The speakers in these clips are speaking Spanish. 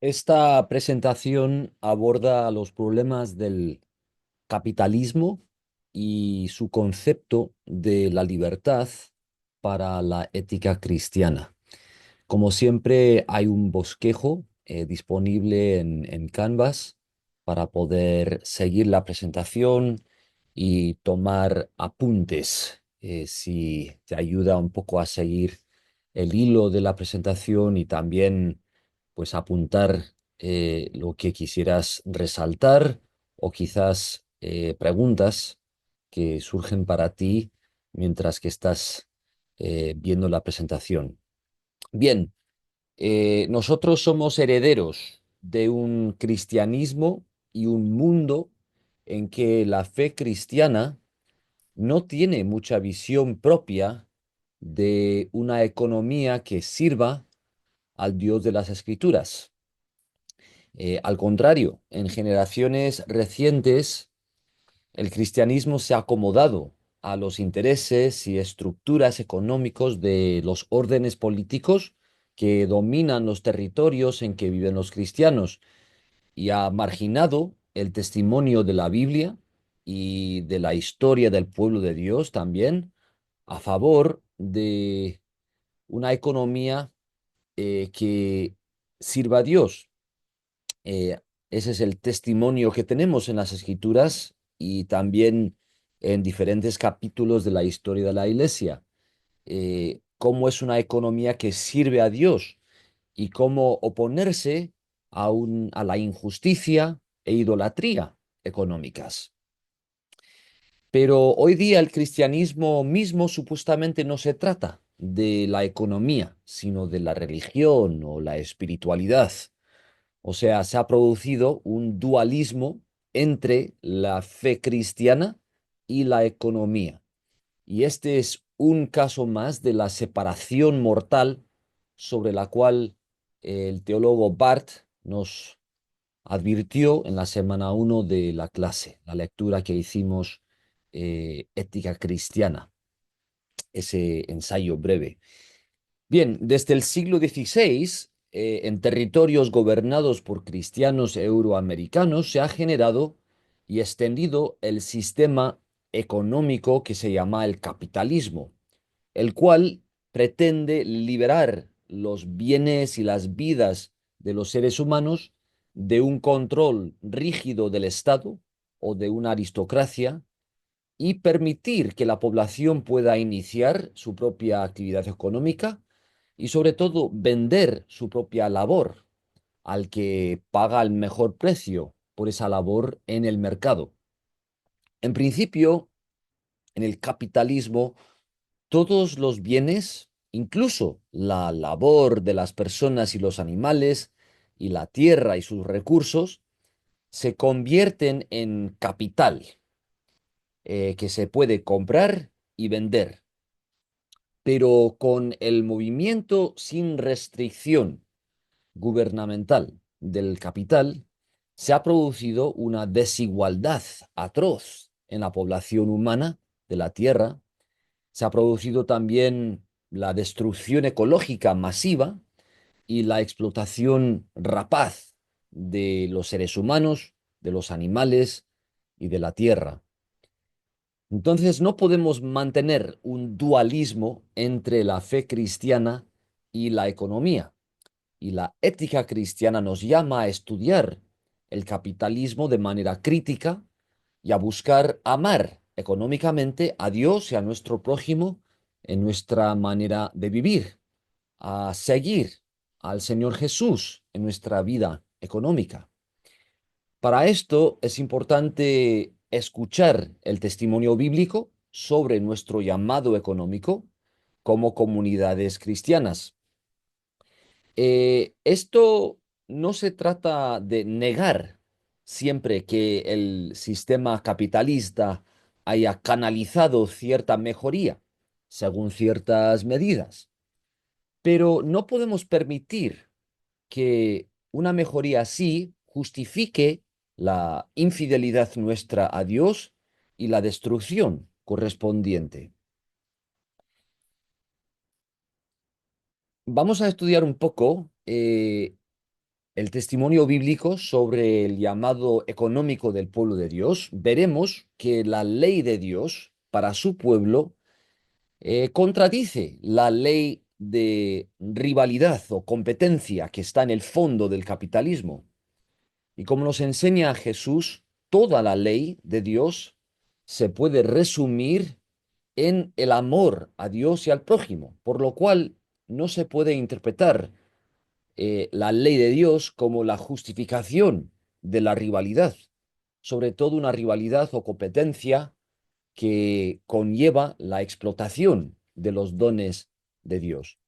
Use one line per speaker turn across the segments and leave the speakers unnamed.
Esta presentación aborda los problemas del capitalismo y su concepto de la libertad para la ética cristiana. Como siempre, hay un bosquejo disponible en Canvas para poder seguir la presentación y tomar apuntes, si te ayuda un poco a seguir el hilo de la presentación y también pues apuntar lo que quisieras resaltar o quizás preguntas que surgen para ti mientras que estás viendo la presentación. Bien, nosotros somos herederos de un cristianismo y un mundo en que la fe cristiana no tiene mucha visión propia de una economía que sirva al Dios de las Escrituras. Al contrario, en generaciones recientes, el cristianismo se ha acomodado a los intereses y estructuras económicos de los órdenes políticos que dominan los territorios en que viven los cristianos y ha marginado el testimonio de la Biblia y de la historia del pueblo de Dios también a favor de una economía que sirva a Dios. Eh, Ese es el testimonio que tenemos en las Escrituras y también en diferentes capítulos de la historia de la Iglesia. Cómo es una economía que sirve a Dios y cómo oponerse a la injusticia e idolatría económicas. Pero hoy día el cristianismo mismo supuestamente no se trata de la economía, sino de la religión o la espiritualidad. O sea, se ha producido un dualismo entre la fe cristiana y la economía. Y este es un caso más de la separación mortal sobre la cual el teólogo Barth nos advirtió en la semana uno de la clase, la lectura que hicimos, Ética Cristiana, ese ensayo breve. Bien, desde el siglo XVI, en territorios gobernados por cristianos euroamericanos, se ha generado y extendido el sistema económico que se llama el capitalismo, el cual pretende liberar los bienes y las vidas de los seres humanos de un control rígido del Estado o de una aristocracia y permitir que la población pueda iniciar su propia actividad económica y sobre todo vender su propia labor al que paga el mejor precio por esa labor en el mercado. En principio, en el capitalismo, todos los bienes, incluso la labor de las personas y los animales, y la tierra y sus recursos, se convierten en capital que se puede comprar y vender, pero con el movimiento sin restricción gubernamental del capital, se ha producido una desigualdad atroz en la población humana de la Tierra. Se ha producido también la destrucción ecológica masiva y la explotación rapaz de los seres humanos, de los animales y de la tierra. Entonces no podemos mantener un dualismo entre la fe cristiana y la economía. Y la ética cristiana nos llama a estudiar el capitalismo de manera crítica y a buscar amar económicamente a Dios y a nuestro prójimo en nuestra manera de vivir, a seguir al Señor Jesús en nuestra vida económica. Para esto es importante escuchar el testimonio bíblico sobre nuestro llamado económico como comunidades cristianas. Esto no se trata de negar siempre que el sistema capitalista haya canalizado cierta mejoría según ciertas medidas, pero no podemos permitir que una mejoría así justifique la infidelidad nuestra a Dios y la destrucción correspondiente. Vamos a estudiar un poco, el testimonio bíblico sobre el llamado económico del pueblo de Dios, veremos que la ley de Dios para su pueblo contradice la ley de rivalidad o competencia que está en el fondo del capitalismo. Y como nos enseña Jesús, toda la ley de Dios se puede resumir en el amor a Dios y al prójimo, por lo cual no se puede interpretar la ley de Dios como la justificación de la rivalidad, sobre todo una rivalidad o competencia que conlleva la explotación de los dones de Dios.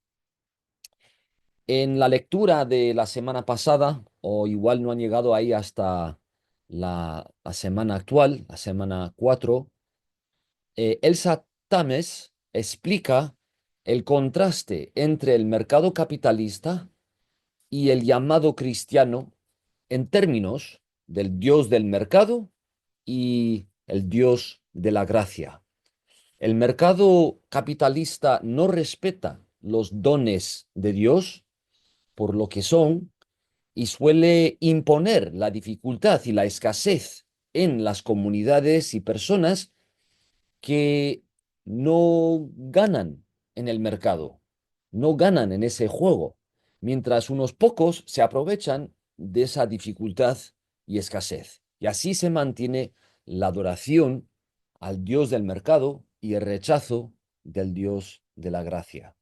En la lectura de la semana pasada, o igual no han llegado ahí hasta la semana actual, la semana 4, Elsa Tames explica el contraste entre el mercado capitalista y el llamado cristiano en términos del Dios del mercado y el Dios de la gracia. El mercado capitalista no respeta los dones de Dios por lo que son y suele imponer la dificultad y la escasez en las comunidades y personas que no ganan en el mercado, no ganan en ese juego, mientras unos pocos se aprovechan de esa dificultad y escasez. Y así se mantiene la adoración al Dios del mercado y el rechazo del Dios de la gracia.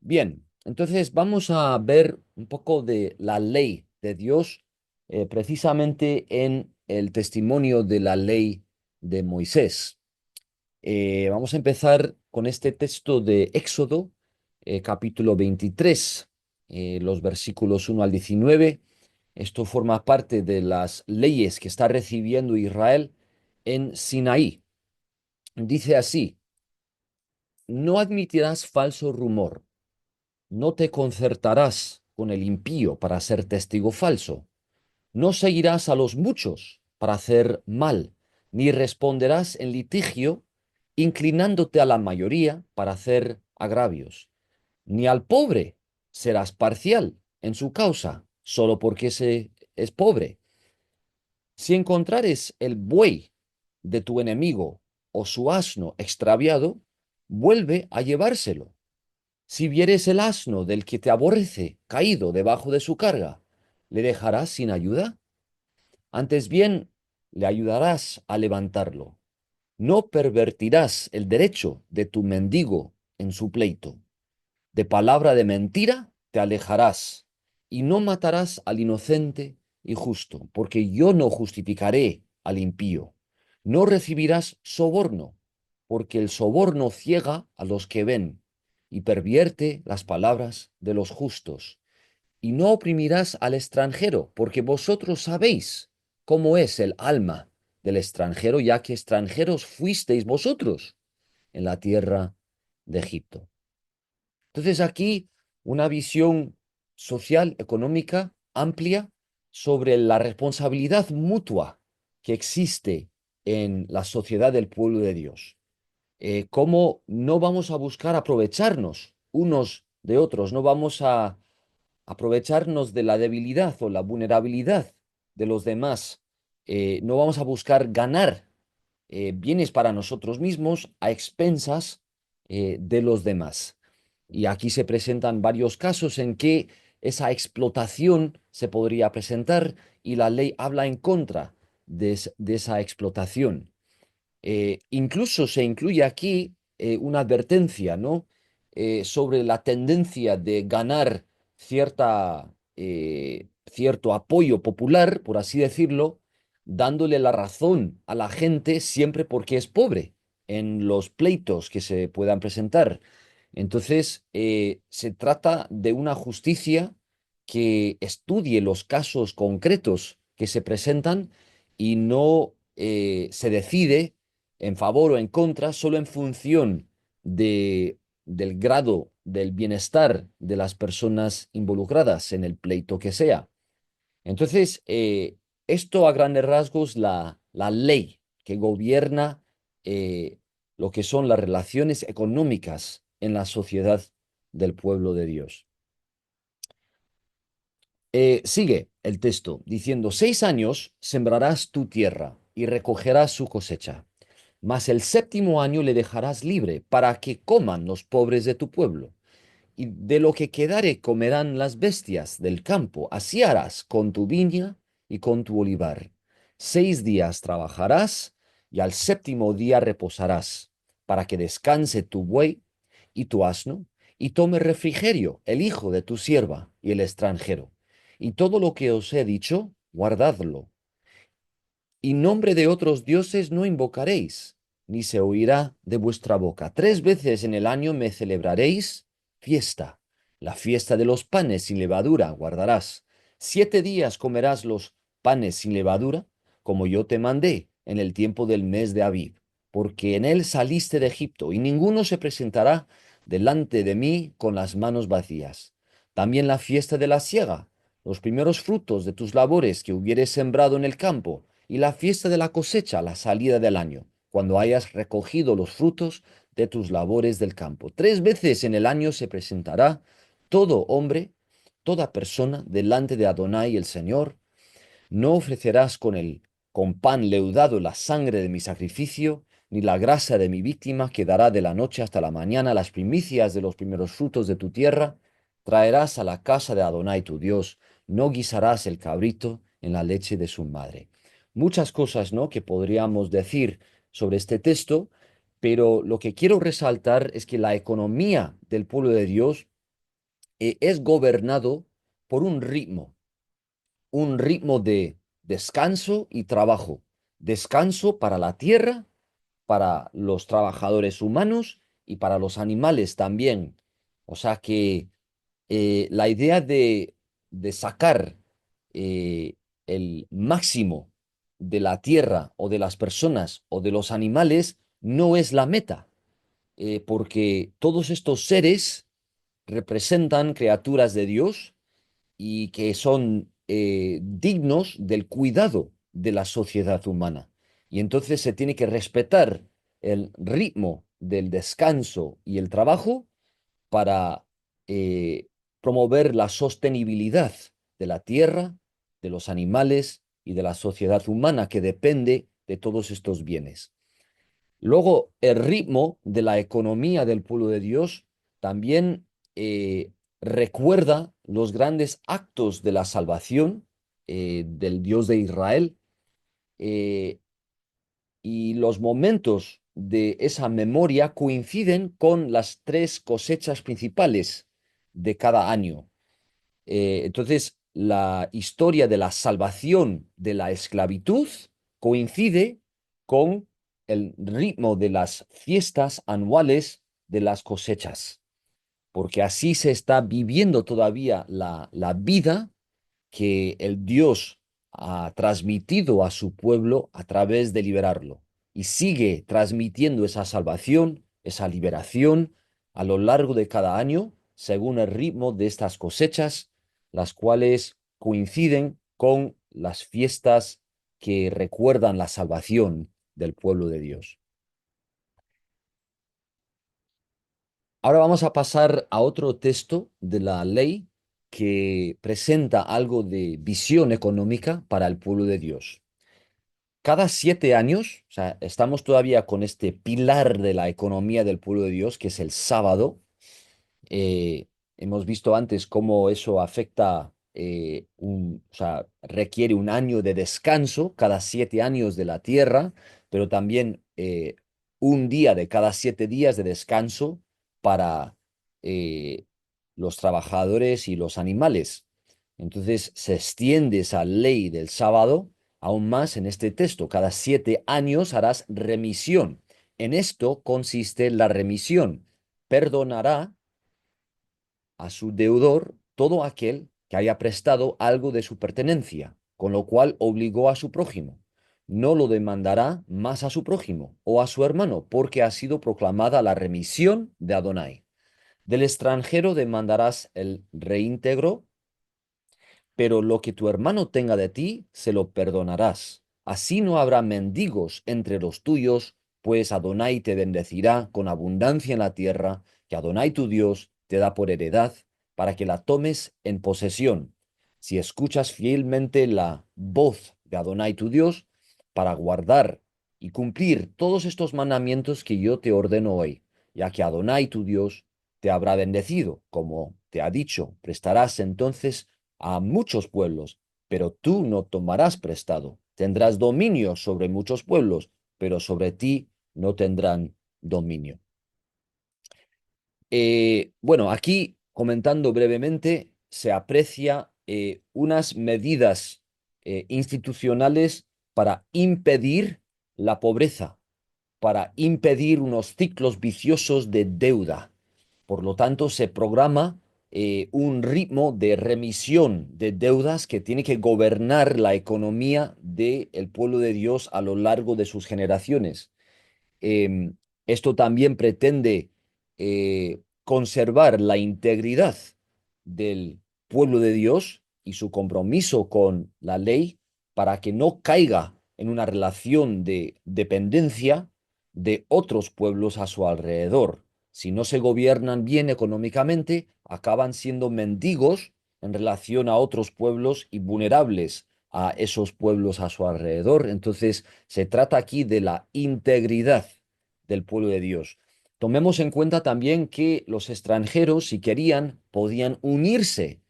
Bien, entonces vamos a ver un poco de la ley de Dios, precisamente en el testimonio de la ley de Moisés. Vamos a empezar con este texto de Éxodo, capítulo 23, los versículos 1 al 19. Esto forma parte de las leyes que está recibiendo Israel en Sinaí. Dice así: no admitirás falso rumor, no te concertarás con el impío para ser testigo falso, no seguirás a los muchos para hacer mal, ni responderás en litigio inclinándote a la mayoría para hacer agravios, ni al pobre serás parcial en su causa, solo porque se es pobre. Si encontrares el buey de tu enemigo o su asno extraviado, vuelve a llevárselo. Si vieres el asno del que te aborrece caído debajo de su carga, ¿le dejarás sin ayuda? Antes bien, le ayudarás a levantarlo. No pervertirás el derecho de tu mendigo en su pleito. De palabra de mentira te alejarás, y no matarás al inocente y justo, porque yo no justificaré al impío. No recibirás soborno, porque el soborno ciega a los que ven y pervierte las palabras de los justos. Y no oprimirás al extranjero, porque vosotros sabéis cómo es el alma del extranjero, ya que extranjeros fuisteis vosotros en la tierra de Egipto. Entonces aquí una visión social, económica, amplia sobre la responsabilidad mutua que existe en la sociedad del pueblo de Dios. Cómo no vamos a buscar aprovecharnos unos de otros, no vamos a aprovecharnos de la debilidad o la vulnerabilidad de los demás. No vamos a buscar ganar bienes para nosotros mismos a expensas de los demás. Y aquí se presentan varios casos en que esa explotación se podría presentar y la ley habla en contra de esa explotación. Incluso se incluye aquí una advertencia, ¿no? Sobre la tendencia de ganar cierto apoyo popular, por así decirlo, dándole la razón a la gente siempre porque es pobre en los pleitos que se puedan presentar. Entonces, se trata de una justicia que estudie los casos concretos que se presentan y no se decide en favor o en contra solo en función del grado del bienestar de las personas involucradas en el pleito que sea. Entonces, esto a grandes rasgos la ley que gobierna lo que son las relaciones económicas en la sociedad del pueblo de Dios. Sigue el texto diciendo, 6 años sembrarás tu tierra y recogerás su cosecha, mas el séptimo año le dejarás libre para que coman los pobres de tu pueblo y de lo que quedare comerán las bestias del campo. Así harás con tu viña y con tu olivar. 6 días trabajarás y al séptimo día reposarás, para que descanse tu buey y tu asno, y tome refrigerio el hijo de tu sierva y el extranjero. Y todo lo que os he dicho, guardadlo y nombre de otros dioses no invocaréis, ni se oirá de vuestra boca. 3 veces en el año me celebraréis fiesta. La fiesta de los panes sin levadura guardarás. 7 días comerás los panes sin levadura, como yo te mandé en el tiempo del mes de Abib, porque en él saliste de Egipto, y ninguno se presentará delante de mí con las manos vacías. También la fiesta de la siega, los primeros frutos de tus labores que hubieres sembrado en el campo, y la fiesta de la cosecha, la salida del año, cuando hayas recogido los frutos de tus labores del campo. 3 veces en el año se presentará todo hombre, toda persona delante de Adonai el Señor. No ofrecerás con pan leudado la sangre de mi sacrificio, ni la grasa de mi víctima que dará de la noche hasta la mañana las primicias de los primeros frutos de tu tierra. Traerás a la casa de Adonai tu Dios, no guisarás el cabrito en la leche de su madre. Muchas cosas, ¿no?, que podríamos decir sobre este texto, pero lo que quiero resaltar es que la economía del pueblo de Dios es gobernado por un ritmo de descanso y trabajo. Descanso para la tierra, para los trabajadores humanos y para los animales también. O sea que la idea de sacar el máximo de la tierra o de las personas o de los animales no es la meta, porque todos estos seres representan criaturas de Dios y que son dignos del cuidado de la sociedad humana. Y entonces se tiene que respetar el ritmo del descanso y el trabajo para eh, promover la sostenibilidad de la tierra, de los animales y de la sociedad humana que depende de todos estos bienes. Luego, el ritmo de la economía del pueblo de Dios también recuerda los grandes actos de la salvación del Dios de Israel, eh, y los momentos de esa memoria coinciden con las 3 cosechas principales de cada año. Entonces, la historia de la salvación de la esclavitud coincide con el ritmo de las fiestas anuales de las cosechas, porque así se está viviendo todavía la vida que el Dios ha transmitido a su pueblo a través de liberarlo. Y sigue transmitiendo esa salvación, esa liberación a lo largo de cada año, según el ritmo de estas cosechas, las cuales coinciden con las fiestas que recuerdan la salvación del pueblo de Dios. Ahora vamos a pasar a otro texto de la ley que presenta algo de visión económica para el pueblo de Dios. Cada 7 años, o sea, estamos todavía con este pilar de la economía del pueblo de Dios, que es el sábado. Hemos visto antes cómo eso afecta, o sea, requiere un año de descanso cada 7 años de la tierra, pero también un día de cada 7 días de descanso para eh, los trabajadores y los animales. Entonces se extiende esa ley del sábado aún más en este texto. Cada 7 años harás remisión. En esto consiste la remisión. Perdonará a su deudor todo aquel que haya prestado algo de su pertenencia, con lo cual obligó a su prójimo. No lo demandará más a su prójimo o a su hermano, porque ha sido proclamada la remisión de Adonai. Del extranjero demandarás el reintegro, pero lo que tu hermano tenga de ti, se lo perdonarás. Así no habrá mendigos entre los tuyos, pues Adonai te bendecirá con abundancia en la tierra, que Adonai tu Dios te da por heredad, para que la tomes en posesión. si escuchas fielmente la voz de Adonai tu Dios para guardar y cumplir todos estos mandamientos que yo te ordeno hoy, ya que Adonai tu Dios te habrá bendecido, como te ha dicho, prestarás entonces a muchos pueblos, pero tú no tomarás prestado, tendrás dominio sobre muchos pueblos, pero sobre ti no tendrán dominio. Bueno, aquí comentando brevemente, se aprecia unas medidas institucionales para impedir la pobreza, para impedir unos ciclos viciosos de deuda. Por lo tanto, se programa un ritmo de remisión de deudas que tiene que gobernar la economía del pueblo de Dios a lo largo de sus generaciones. Em, Esto también pretende conservar la integridad del pueblo de Dios y su compromiso con la ley para que no caiga en una relación de dependencia de otros pueblos a su alrededor. Si no se gobiernan bien económicamente, acaban siendo mendigos en relación a otros pueblos y vulnerables a esos pueblos a su alrededor. Entonces, se trata aquí de la integridad del pueblo de Dios. Tomemos en cuenta también que los extranjeros, si querían, podían unirse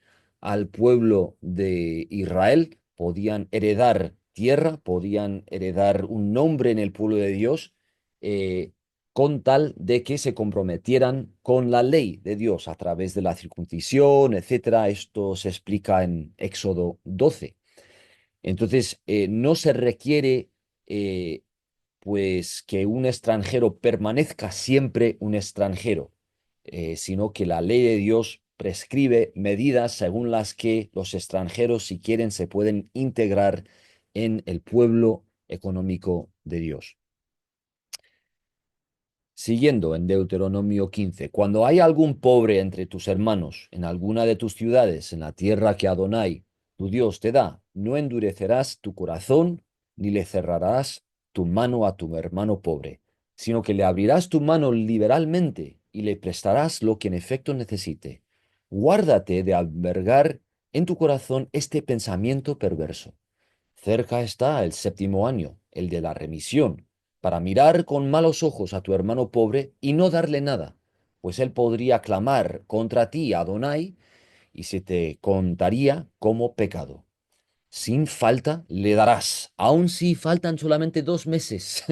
al pueblo de Israel, podían heredar tierra, podían heredar un nombre en el pueblo de Dios, eh, con tal de que se comprometieran con la ley de Dios a través de la circuncisión, etcétera. Esto se explica en Éxodo 12. Entonces, no se requiere eh, pues que un extranjero permanezca siempre un extranjero, sino que la ley de Dios prescribe medidas según las que los extranjeros, si quieren, se pueden integrar en el pueblo económico de Dios. Siguiendo en Deuteronomio 15, cuando hay algún pobre entre tus hermanos en alguna de tus ciudades, en la tierra que Adonai, tu Dios, te da, no endurecerás tu corazón ni le cerrarás tu mano a tu hermano pobre, sino que le abrirás tu mano liberalmente y le prestarás lo que en efecto necesite. Guárdate de albergar en tu corazón este pensamiento perverso. Cerca está el séptimo año, el de la remisión, para mirar con malos ojos a tu hermano pobre y no darle nada, pues él podría clamar contra ti, Adonai, y se te contaría como pecado. Sin falta le darás, aun si faltan solamente 2 meses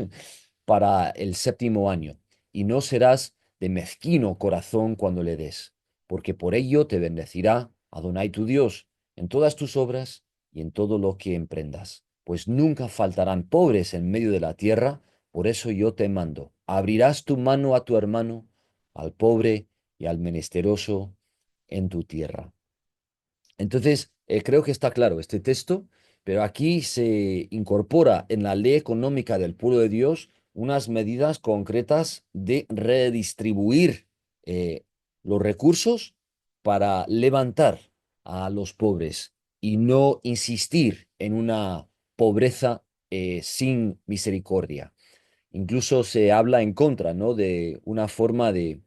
para el séptimo año, y no serás de mezquino corazón cuando le des, porque por ello te bendecirá Adonai tu Dios en todas tus obras y en todo lo que emprendas, pues nunca faltarán pobres en medio de la tierra, por eso yo te mando, abrirás tu mano a tu hermano, al pobre y al menesteroso en tu tierra. Entonces, creo que está claro este texto, pero aquí se incorpora en la ley económica del pueblo de Dios unas medidas concretas de redistribuir eh, los recursos para levantar a los pobres y no insistir en una pobreza sin misericordia. Incluso se habla en contra, ¿no?, de una forma de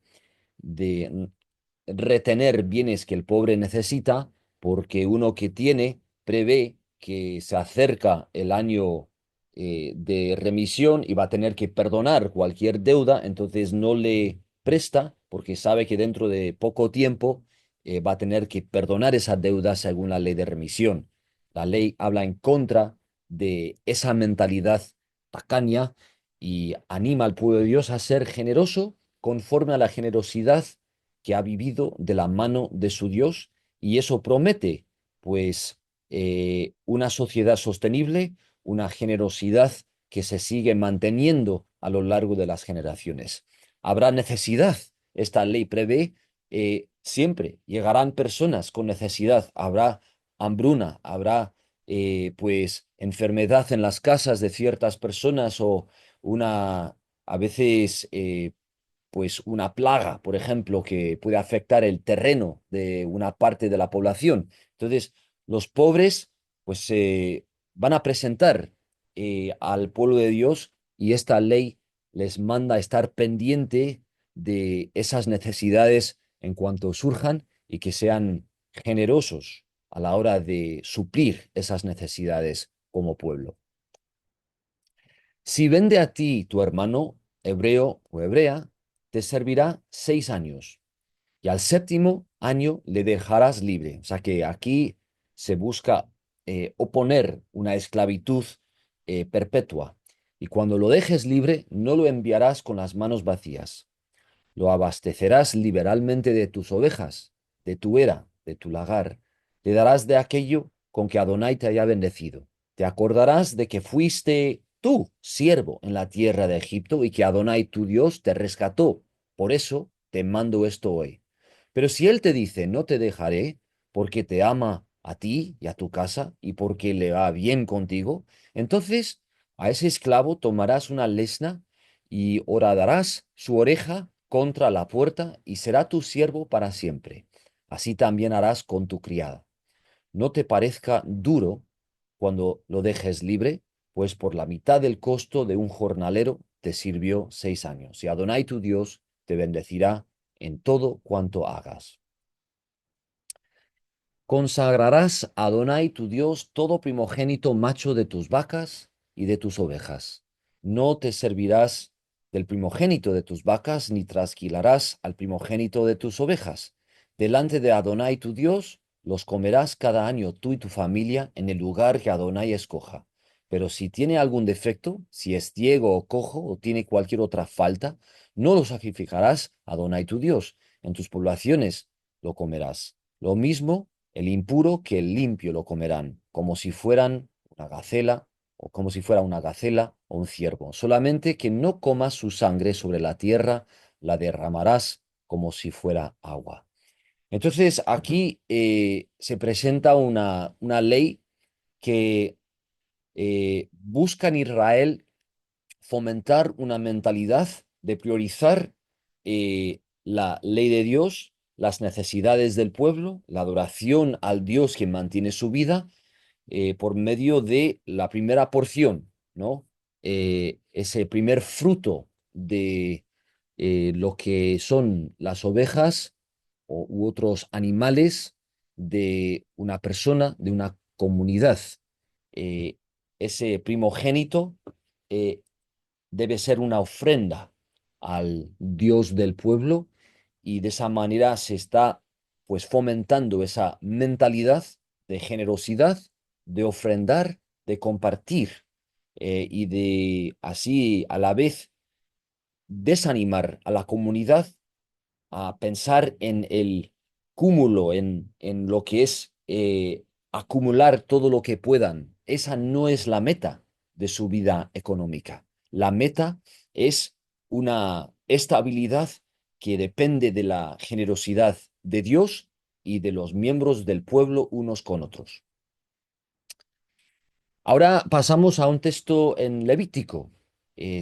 retener bienes que el pobre necesita, porque uno que tiene prevé que se acerca el año de remisión y va a tener que perdonar cualquier deuda, entonces no le presta porque sabe que dentro de poco tiempo va a tener que perdonar esa deuda según la ley de remisión. La ley habla en contra de esa mentalidad tacaña y anima al pueblo de Dios a ser generoso conforme a la generosidad que ha vivido de la mano de su Dios, y eso promete pues una sociedad sostenible, una generosidad que se sigue manteniendo a lo largo de las generaciones. Habrá necesidad, esta ley prevé, siempre llegarán personas con necesidad, habrá hambruna, habrá pues enfermedad en las casas de ciertas personas o una, a veces pues una plaga, por ejemplo, que puede afectar el terreno de una parte de la población. Entonces, los pobres, pues, van a presentar al pueblo de Dios, y esta ley les manda estar pendiente de esas necesidades en cuanto surjan y que sean generosos a la hora de suplir esas necesidades como pueblo. Si vende a ti tu hermano, hebreo o hebrea, te servirá 6 años y al séptimo año le dejarás libre. O sea que aquí se busca oponer una esclavitud perpetua. Y cuando lo dejes libre, no lo enviarás con las manos vacías. Lo abastecerás liberalmente de tus ovejas, de tu era, de tu lagar. Le darás de aquello con que Adonai te haya bendecido. Te acordarás de que fuiste tú siervo en la tierra de Egipto y que Adonai tu Dios te rescató. Por eso te mando esto hoy. Pero si él te dice, no te dejaré, porque te ama a ti y a tu casa y porque le va bien contigo, entonces a ese esclavo tomarás una lesna y horadarás su oreja contra la puerta y será tu siervo para siempre. Así también harás con tu criada. No te parezca duro cuando lo dejes libre, pues por la mitad del costo de un jornalero te sirvió 6 años. Y Adonai tu Dios te bendecirá en todo cuanto hagas. Consagrarás a Adonai tu Dios todo primogénito macho de tus vacas y de tus ovejas. No te servirás del primogénito de tus vacas, ni trasquilarás al primogénito de tus ovejas. Delante de Adonai tu Dios los comerás cada año tú y tu familia en el lugar que Adonai escoja. Pero si tiene algún defecto, si es ciego o cojo o tiene cualquier otra falta, no lo sacrificarás a Adonai tu Dios. En tus poblaciones lo comerás. Lo mismo el impuro que el limpio lo comerán, como si fueran una gacela o como si fuera una gacela o un ciervo. Solamente que no comas su sangre sobre la tierra, la derramarás como si fuera agua. Entonces aquí se presenta una ley que busca en Israel fomentar una mentalidad de priorizar la ley de Dios, las necesidades del pueblo, la adoración al Dios que mantiene su vida por medio de la primera porción, ¿no? Ese primer fruto de lo que son las ovejas u otros animales de una persona, de una comunidad. Eh, ese primogénito eh, debe ser una ofrenda al Dios del pueblo y de esa manera se está pues fomentando esa mentalidad de generosidad, de ofrendar, de compartir y de así a la vez desanimar a la comunidad a pensar en el cúmulo, en lo que es acumular todo lo que puedan. Esa no es la meta de su vida económica. La meta es una estabilidad que depende de la generosidad de Dios y de los miembros del pueblo unos con otros. Ahora pasamos a un texto en Levítico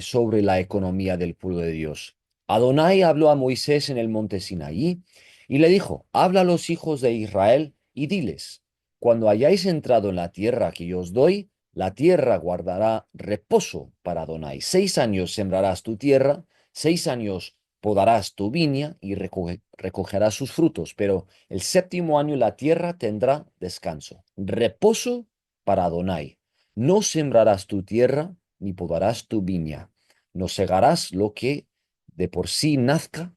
sobre la economía del pueblo de Dios. Adonai habló a Moisés en el monte Sinaí y le dijo, habla a los hijos de Israel y diles, cuando hayáis entrado en la tierra que yo os doy, la tierra guardará reposo para Adonai. 6 años sembrarás tu tierra, 6 años podarás tu viña y recogerás sus frutos, pero el séptimo año la tierra tendrá descanso, reposo para Adonai. No sembrarás tu tierra, ni podarás tu viña. No segarás lo que de por sí nazca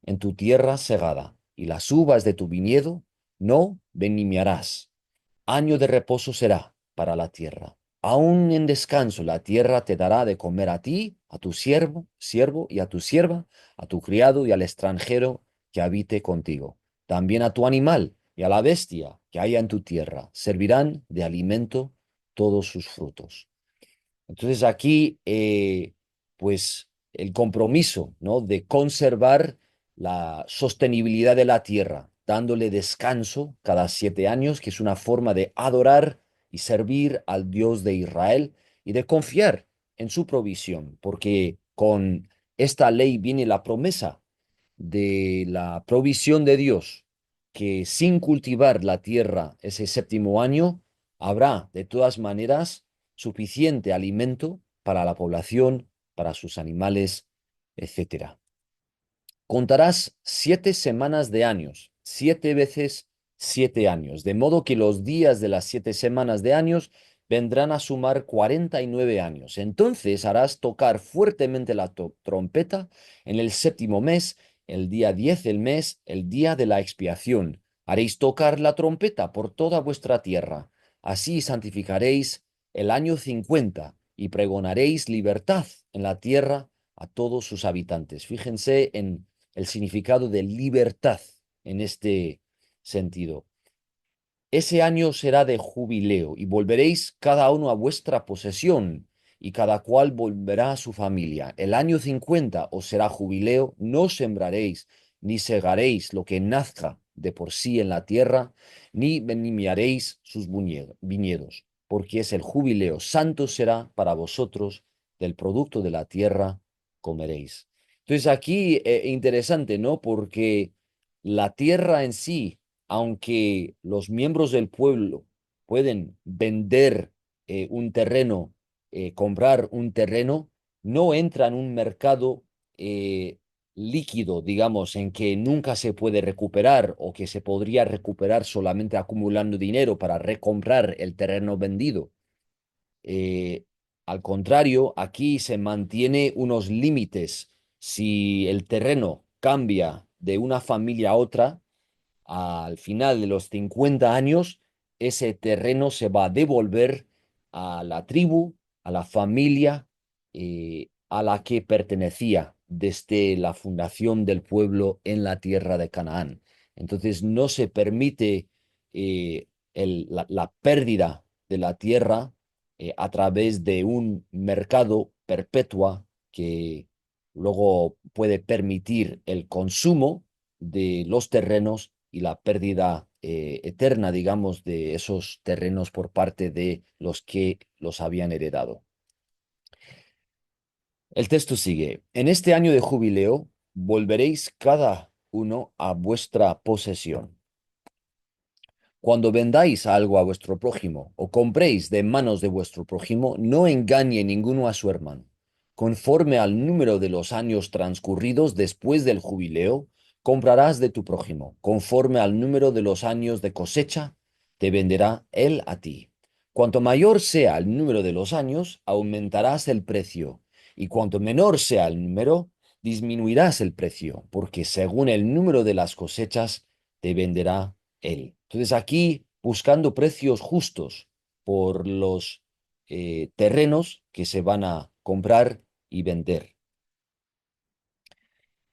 en tu tierra segada, y las uvas de tu viñedo no vendimiarás. Año de reposo será para la tierra. Aún en descanso la tierra te dará de comer a ti, a tu siervo y a tu sierva, a tu criado y al extranjero que habite contigo. También a tu animal y a la bestia que haya en tu tierra servirán de alimento todos sus frutos. Entonces aquí, pues el compromiso, ¿no? De conservar la sostenibilidad de la tierra, dándole descanso cada 7 años, que es una forma de adorar y servir al Dios de Israel y de confiar en su provisión, porque con esta ley viene la promesa de la provisión de Dios, que sin cultivar la tierra ese séptimo año, habrá de todas maneras suficiente alimento para la población, para sus animales, etcétera. Contarás 7 semanas de años, 7 veces 7 años, de modo que los días de las 7 semanas de años vendrán a sumar 49 años. Entonces harás tocar fuertemente la trompeta en el séptimo mes, el día 10 del mes, el día de la expiación. Haréis tocar la trompeta por toda vuestra tierra. Así santificaréis el año 50 y pregonaréis libertad en la tierra a todos sus habitantes. Fíjense en el significado de libertad en este sentido. Ese año será de jubileo y volveréis cada uno a vuestra posesión y cada cual volverá a su familia. El año 50 os será jubileo, no sembraréis ni segaréis lo que nazca de por sí en la tierra, ni vendimiaréis sus viñedos, porque es el jubileo. Santo será para vosotros, del producto de la tierra comeréis. Entonces aquí interesante, ¿no? Porque la tierra en sí, aunque los miembros del pueblo pueden vender un terreno, comprar un terreno, no entra en un mercado eh, líquido, digamos, en que nunca se puede recuperar o que se podría recuperar solamente acumulando dinero para recomprar el terreno vendido. Eh, Al contrario, aquí se mantiene unos límites. Si el terreno cambia de una familia a otra, al final de los 50 años, ese terreno se va a devolver a la tribu, a la familia a la que pertenecía desde la fundación del pueblo en la tierra de Canaán. Entonces no se permite la pérdida de la tierra a través de un mercado perpetua que luego puede permitir el consumo de los terrenos y la pérdida eterna, digamos, de esos terrenos por parte de los que los habían heredado. El texto sigue. En este año de jubileo volveréis cada uno a vuestra posesión. Cuando vendáis algo a vuestro prójimo o compréis de manos de vuestro prójimo, no engañe ninguno a su hermano. Conforme al número de los años transcurridos después del jubileo, comprarás de tu prójimo. Conforme al número de los años de cosecha, te venderá él a ti. Cuanto mayor sea el número de los años, aumentarás el precio, y cuanto menor sea el número, disminuirás el precio, porque según el número de las cosechas, te venderá él. Entonces aquí, buscando precios justos por los terrenos que se van a comprar y vender.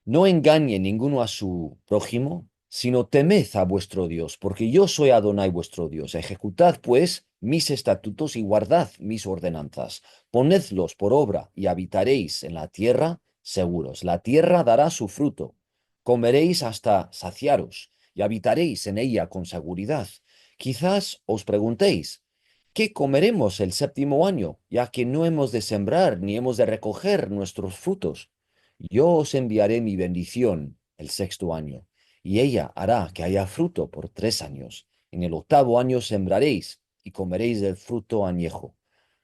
No engañe ninguno a su prójimo, sino temed a vuestro Dios, porque yo soy Adonai vuestro Dios. Ejecutad, pues, mis estatutos y guardad mis ordenanzas. Ponedlos por obra y habitaréis en la tierra seguros. La tierra dará su fruto. Comeréis hasta saciaros y habitaréis en ella con seguridad. Quizás os preguntéis, ¿qué comeremos el séptimo año, ya que no hemos de sembrar ni hemos de recoger nuestros frutos? Yo os enviaré mi bendición el sexto año, y ella hará que haya fruto por 3 años. En el octavo año sembraréis y comeréis del fruto añejo.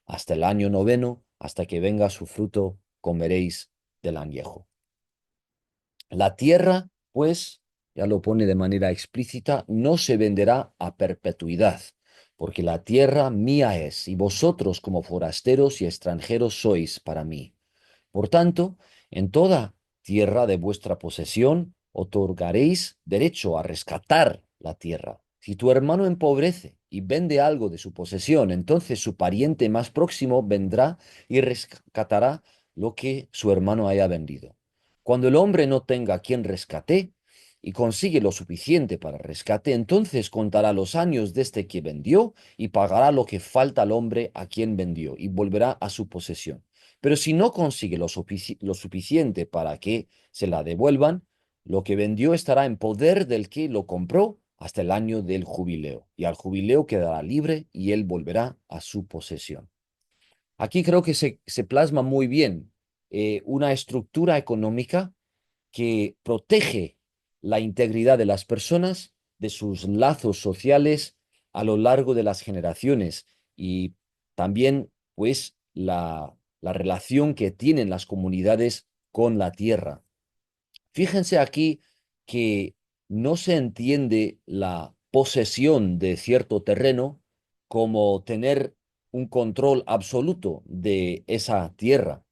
Hasta el año noveno, hasta que venga su fruto, comeréis del añejo. La tierra, pues, ya lo pone de manera explícita, no se venderá a perpetuidad, porque la tierra mía es, y vosotros como forasteros y extranjeros sois para mí. Por tanto, en toda tierra de vuestra posesión otorgaréis derecho a rescatar la tierra. Si tu hermano empobrece y vende algo de su posesión, entonces su pariente más próximo vendrá y rescatará lo que su hermano haya vendido. Cuando el hombre no tenga quien rescate y consigue lo suficiente para rescate, entonces contará los años desde que vendió y pagará lo que falta al hombre a quien vendió y volverá a su posesión. Pero si no consigue lo suficiente para que se la devuelvan, lo que vendió estará en poder del que lo compró hasta el año del jubileo, y al jubileo quedará libre y él volverá a su posesión. Aquí creo que se plasma muy bien una estructura económica que protege la integridad de las personas, de sus lazos sociales a lo largo de las generaciones y también, pues, la relación que tienen las comunidades con la tierra. Fíjense aquí que no se entiende la posesión de cierto terreno como tener un control absoluto de esa tierra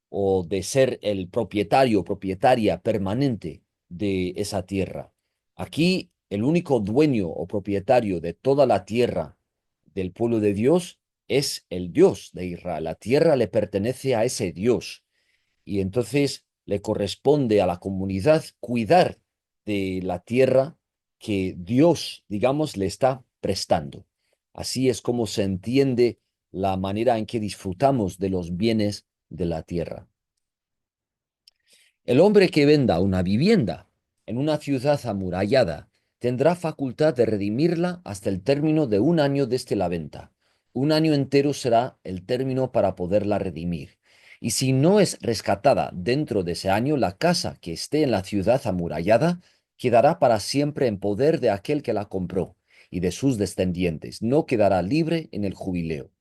o de ser el propietario o propietaria permanente de esa tierra. Aquí el único dueño o propietario de toda la tierra del pueblo de Dios es el Dios de Israel. La tierra le pertenece a ese Dios y entonces le corresponde a la comunidad cuidar de la tierra que Dios, digamos, le está prestando. Así es como se entiende la manera en que disfrutamos de los bienes de la tierra. El hombre que venda una vivienda en una ciudad amurallada tendrá facultad de redimirla hasta el término de un año desde la venta. Un año entero será el término para poderla redimir. Y si no es rescatada dentro de ese año, la casa que esté en la ciudad amurallada quedará para siempre en poder de aquel que la compró y de sus descendientes. No quedará libre en el jubileo.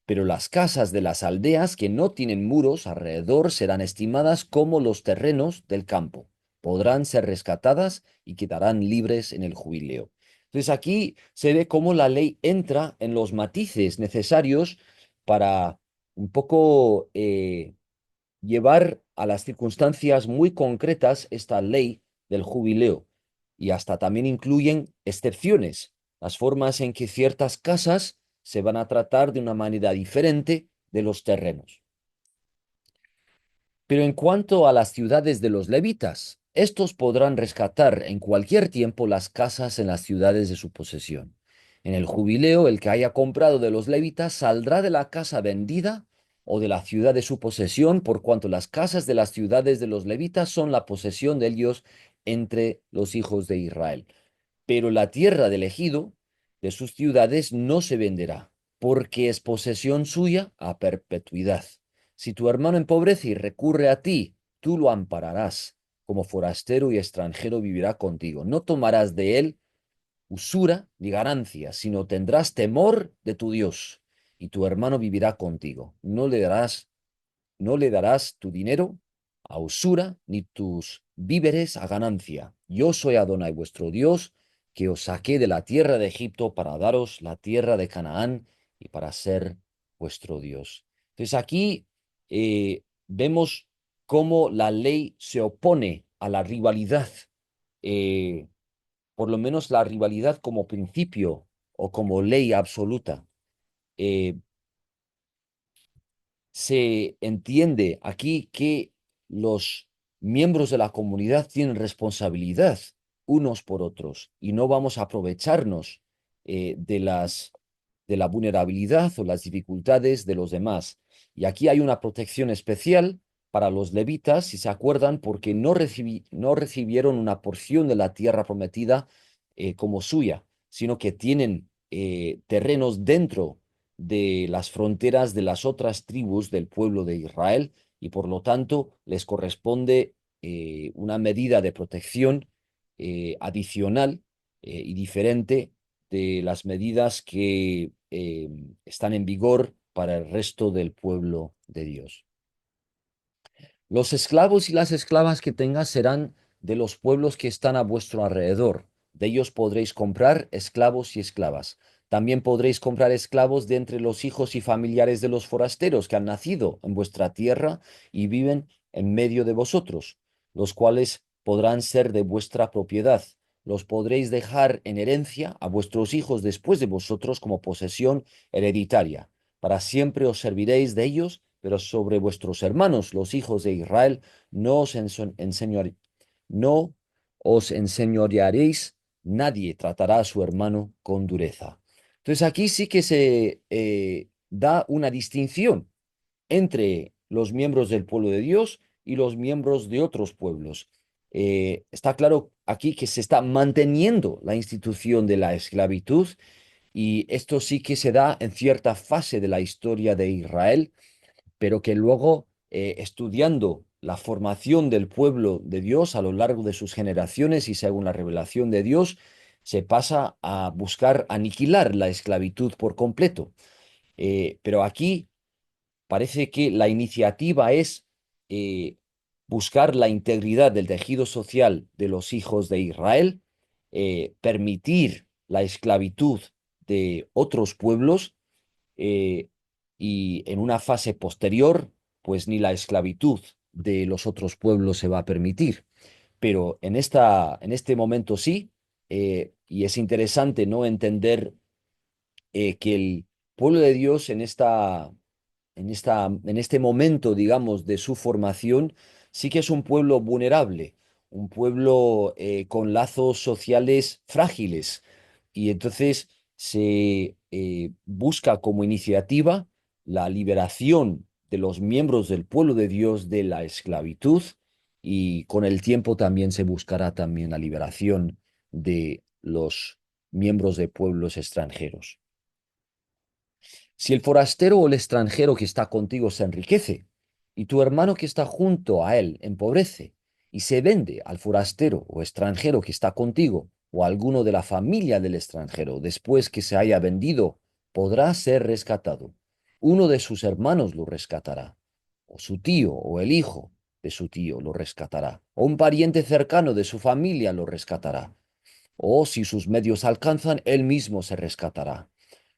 Pero las casas de las aldeas que no tienen muros alrededor serán estimadas como los terrenos del campo. Podrán ser rescatadas y quedarán libres en el jubileo. Entonces aquí se ve cómo la ley entra en los matices necesarios para un poco llevar a las circunstancias muy concretas esta ley del jubileo. Y hasta también incluyen excepciones, las formas en que ciertas casas se van a tratar de una manera diferente de los terrenos. Pero en cuanto a las ciudades de los levitas, estos podrán rescatar en cualquier tiempo las casas en las ciudades de su posesión. En el jubileo, el que haya comprado de los levitas saldrá de la casa vendida o de la ciudad de su posesión, por cuanto las casas de las ciudades de los levitas son la posesión de ellos entre los hijos de Israel. Pero la tierra del ejido de sus ciudades no se venderá, porque es posesión suya a perpetuidad. Si tu hermano empobrece y recurre a ti, tú lo ampararás. Como forastero y extranjero vivirá contigo. No tomarás de él usura ni ganancia, sino tendrás temor de tu Dios, y tu hermano vivirá contigo. No le darás tu dinero a usura, ni tus víveres a ganancia. Yo soy Adonai vuestro Dios, que os saqué de la tierra de Egipto para daros la tierra de Canaán y para ser vuestro Dios. Entonces aquí vemos cómo la ley se opone a la rivalidad, eh, por lo menos la rivalidad como principio o como ley absoluta. Eh, Se entiende aquí que los miembros de la comunidad tienen responsabilidad unos por otros y no vamos a aprovecharnos de la vulnerabilidad o las dificultades de los demás. Y aquí hay una protección especial para los levitas, si se acuerdan, porque no recibieron una porción de la tierra prometida como suya, sino que tienen terrenos dentro de las fronteras de las otras tribus del pueblo de Israel y por lo tanto les corresponde una medida de protección adicional y diferente de las medidas que están en vigor para el resto del pueblo de Dios. Los esclavos y las esclavas que tengas serán de los pueblos que están a vuestro alrededor. De ellos podréis comprar esclavos y esclavas. También podréis comprar esclavos de entre los hijos y familiares de los forasteros que han nacido en vuestra tierra y viven en medio de vosotros, los cuales podrán ser de vuestra propiedad. Los podréis dejar en herencia a vuestros hijos después de vosotros como posesión hereditaria. Para siempre os serviréis de ellos, pero sobre vuestros hermanos, los hijos de Israel, no os enseñorearéis, nadie tratará a su hermano con dureza. Entonces aquí sí que se da una distinción entre los miembros del pueblo de Dios y los miembros de otros pueblos. Está claro aquí que se está manteniendo la institución de la esclavitud y esto sí que se da en cierta fase de la historia de Israel, pero que luego, estudiando la formación del pueblo de Dios a lo largo de sus generaciones y según la revelación de Dios, se pasa a buscar aniquilar la esclavitud por completo. Pero aquí parece que la iniciativa es buscar la integridad del tejido social de los hijos de Israel, permitir la esclavitud de otros pueblos, eh, y en una fase posterior, pues ni la esclavitud de los otros pueblos se va a permitir. Pero en este momento sí, y es interesante, ¿no?, entender que el pueblo de Dios en este momento, digamos, de su formación, sí que es un pueblo vulnerable, un pueblo con lazos sociales frágiles. Y entonces se busca como iniciativa la liberación de los miembros del pueblo de Dios de la esclavitud, y con el tiempo también se buscará también la liberación de los miembros de pueblos extranjeros. Si el forastero o el extranjero que está contigo se enriquece, y tu hermano que está junto a él empobrece, y se vende al forastero o extranjero que está contigo, o a alguno de la familia del extranjero, después que se haya vendido, podrá ser rescatado. Uno de sus hermanos lo rescatará, o su tío o el hijo de su tío lo rescatará, o un pariente cercano de su familia lo rescatará, o si sus medios alcanzan, él mismo se rescatará.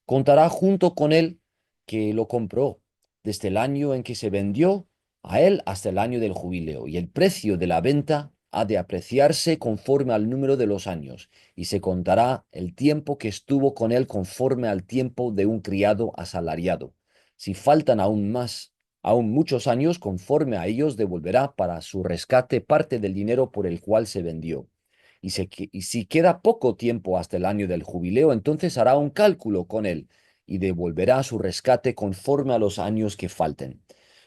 Contará junto con él que lo compró, desde el año en que se vendió a él hasta el año del jubileo, y el precio de la venta ha de apreciarse conforme al número de los años, y se contará el tiempo que estuvo con él conforme al tiempo de un criado asalariado. Si faltan aún muchos años, conforme a ellos devolverá para su rescate parte del dinero por el cual se vendió. Y si queda poco tiempo hasta el año del jubileo, entonces hará un cálculo con él y devolverá su rescate conforme a los años que falten.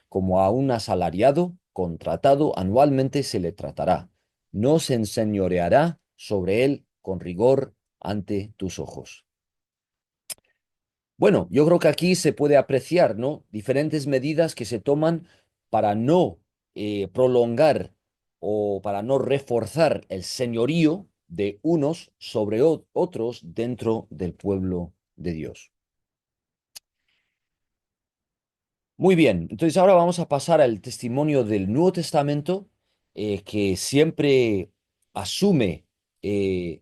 Como a un asalariado contratado anualmente se le tratará. No se enseñoreará sobre él con rigor ante tus ojos. Bueno, yo creo que aquí se puede apreciar, ¿no?, diferentes medidas que se toman para no prolongar o para no reforzar el señorío de unos sobre otros dentro del pueblo de Dios. Muy bien, entonces ahora vamos a pasar al testimonio del Nuevo Testamento, que siempre asume eh,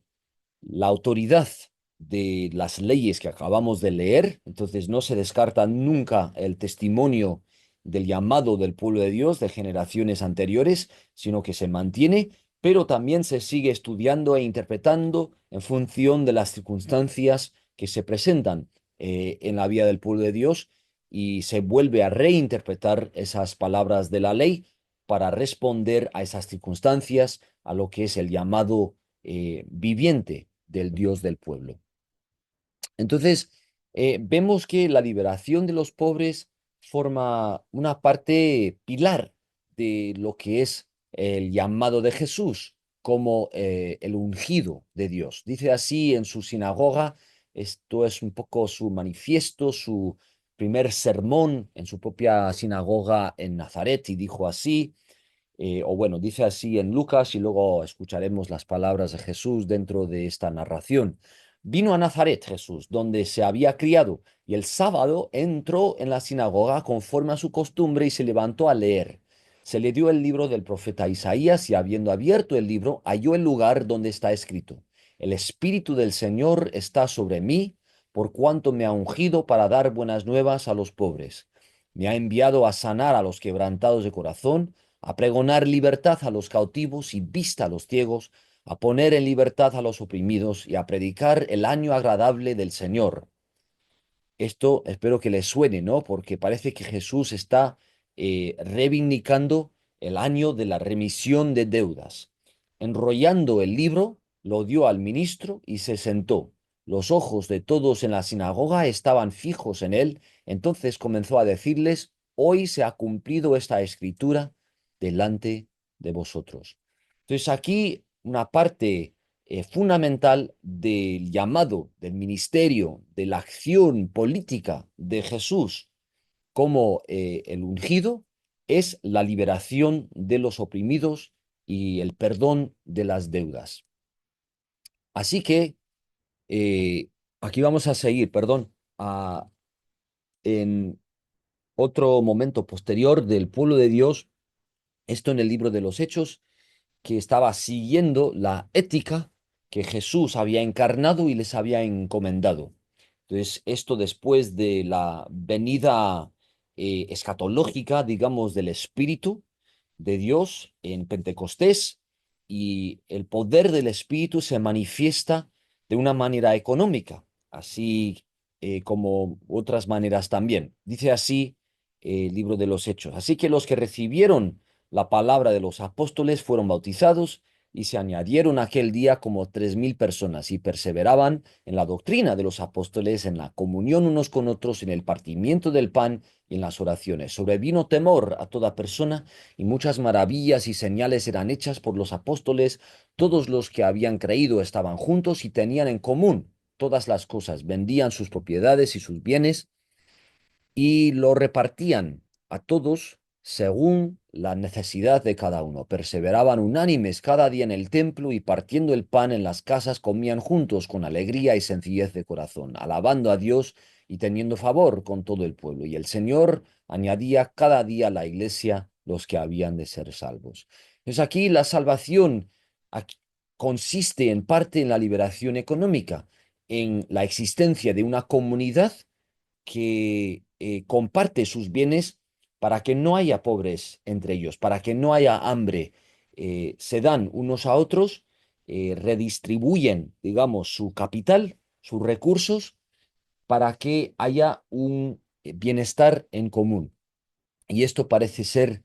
la autoridad de las leyes que acabamos de leer. Entonces no se descarta nunca el testimonio del llamado del pueblo de Dios de generaciones anteriores, sino que se mantiene, pero también se sigue estudiando e interpretando en función de las circunstancias que se presentan en la vida del pueblo de Dios, y se vuelve a reinterpretar esas palabras de la ley para responder a esas circunstancias, a lo que es el llamado viviente del Dios del pueblo. Entonces, vemos que la liberación de los pobres forma una parte pilar de lo que es el llamado de Jesús como el ungido de Dios. Dice así en su sinagoga, esto es un poco su manifiesto, su primer sermón en su propia sinagoga en Nazaret, y dijo así: o bueno, dice así en Lucas, y luego escucharemos las palabras de Jesús dentro de esta narración. Vino a Nazaret Jesús, donde se había criado, y el sábado entró en la sinagoga conforme a su costumbre y se levantó a leer. Se le dio el libro del profeta Isaías, y habiendo abierto el libro, halló el lugar donde está escrito: El Espíritu del Señor está sobre mí, por cuanto me ha ungido para dar buenas nuevas a los pobres. Me ha enviado a sanar a los quebrantados de corazón, a pregonar libertad a los cautivos y vista a los ciegos, a poner en libertad a los oprimidos y a predicar el año agradable del Señor. Esto espero que les suene, ¿no? Porque parece que Jesús está reivindicando el año de la remisión de deudas. Enrollando el libro, lo dio al ministro y se sentó. Los ojos de todos en la sinagoga estaban fijos en él. Entonces comenzó a decirles: Hoy se ha cumplido esta escritura delante de vosotros. Entonces aquí una parte fundamental del llamado, del ministerio, de la acción política de Jesús como el ungido, es la liberación de los oprimidos y el perdón de las deudas. Así que aquí vamos a seguir, perdón, en otro momento posterior del pueblo de Dios, esto en el libro de los Hechos, que estaba siguiendo la ética que Jesús había encarnado y les había encomendado. Entonces, esto después de la venida escatológica, digamos, del Espíritu de Dios en Pentecostés, y el poder del Espíritu se manifiesta de una manera económica, así como otras maneras también. Dice así el libro de los Hechos. Así que los que recibieron la palabra de los apóstoles fueron bautizados y se añadieron aquel día como 3.000 personas y perseveraban en la doctrina de los apóstoles, en la comunión unos con otros, en el partimiento del pan y en las oraciones. Sobrevino temor a toda persona y muchas maravillas y señales eran hechas por los apóstoles. Todos los que habían creído estaban juntos y tenían en común todas las cosas, vendían sus propiedades y sus bienes y lo repartían a todos según la necesidad de cada uno. Perseveraban unánimes cada día en el templo y partiendo el pan en las casas comían juntos con alegría y sencillez de corazón, alabando a Dios y teniendo favor con todo el pueblo. Y el Señor añadía cada día a la iglesia los que habían de ser salvos. Entonces aquí la salvación aquí consiste en parte en la liberación económica, en la existencia de una comunidad que comparte sus bienes para que no haya pobres entre ellos, para que no haya hambre. Se dan unos a otros, redistribuyen, digamos, su capital, sus recursos, para que haya un bienestar en común. Y esto parece ser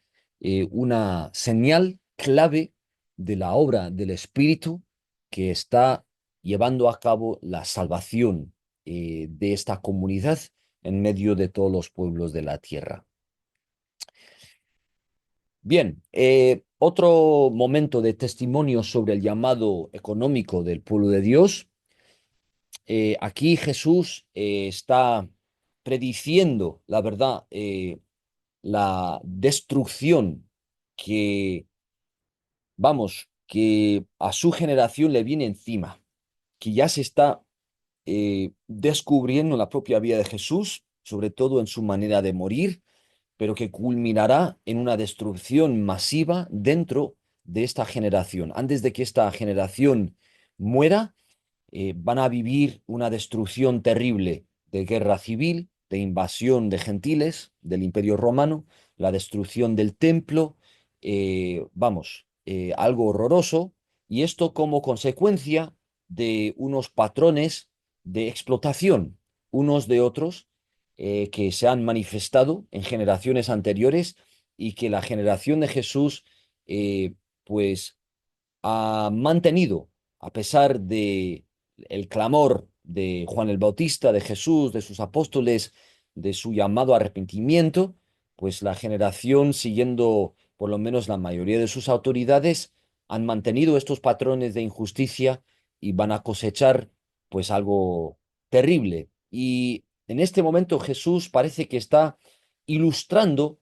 una señal clave de la obra del Espíritu que está llevando a cabo la salvación de esta comunidad en medio de todos los pueblos de la tierra. Bien, otro momento de testimonio sobre el llamado económico del pueblo de Dios. Aquí Jesús está prediciendo, la verdad, la destrucción que, vamos, que a su generación le viene encima, que ya se está descubriendo en la propia vida de Jesús, sobre todo en su manera de morir, pero que culminará en una destrucción masiva dentro de esta generación. Antes de que esta generación muera, van a vivir una destrucción terrible de guerra civil, de invasión de gentiles del Imperio Romano, la destrucción del templo, algo horroroso, y esto como consecuencia de unos patrones de explotación unos de otros que se han manifestado en generaciones anteriores y que la generación de Jesús pues ha mantenido, a pesar de el clamor de Juan el Bautista, de Jesús, de sus apóstoles, de su llamado a arrepentimiento, pues la generación, siguiendo por lo menos la mayoría de sus autoridades, han mantenido estos patrones de injusticia y van a cosechar pues algo terrible. Y en este momento Jesús parece que está ilustrando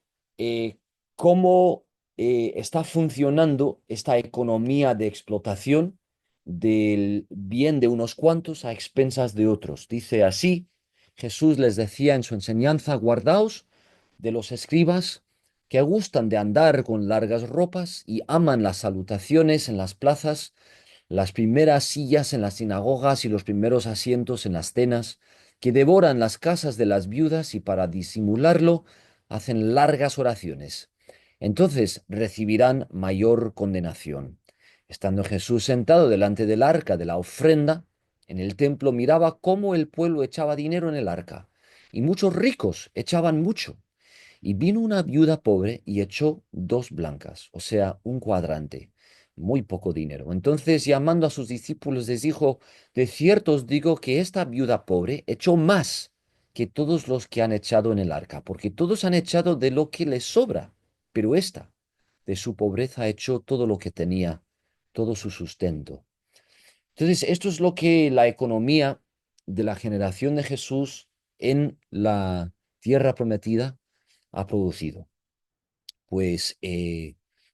cómo está funcionando esta economía de explotación del bien de unos cuantos a expensas de otros. Dice así, Jesús les decía en su enseñanza, guardaos de los escribas que gustan de andar con largas ropas y aman las salutaciones en las plazas, las primeras sillas en las sinagogas y los primeros asientos en las cenas, que devoran las casas de las viudas y para disimularlo hacen largas oraciones. Entonces recibirán mayor condenación. Estando Jesús sentado delante del arca de la ofrenda, en el templo miraba cómo el pueblo echaba dinero en el arca, y muchos ricos echaban mucho. Y vino una viuda pobre y echó 2 blancas, o sea, un cuadrante, muy poco dinero. Entonces, llamando a sus discípulos, les dijo, de cierto os digo que esta viuda pobre echó más que todos los que han echado en el arca, porque todos han echado de lo que les sobra, pero esta, de su pobreza, echó todo lo que tenía, todo su sustento. Entonces, esto es lo que la economía de la generación de Jesús en la tierra prometida ha producido. Pues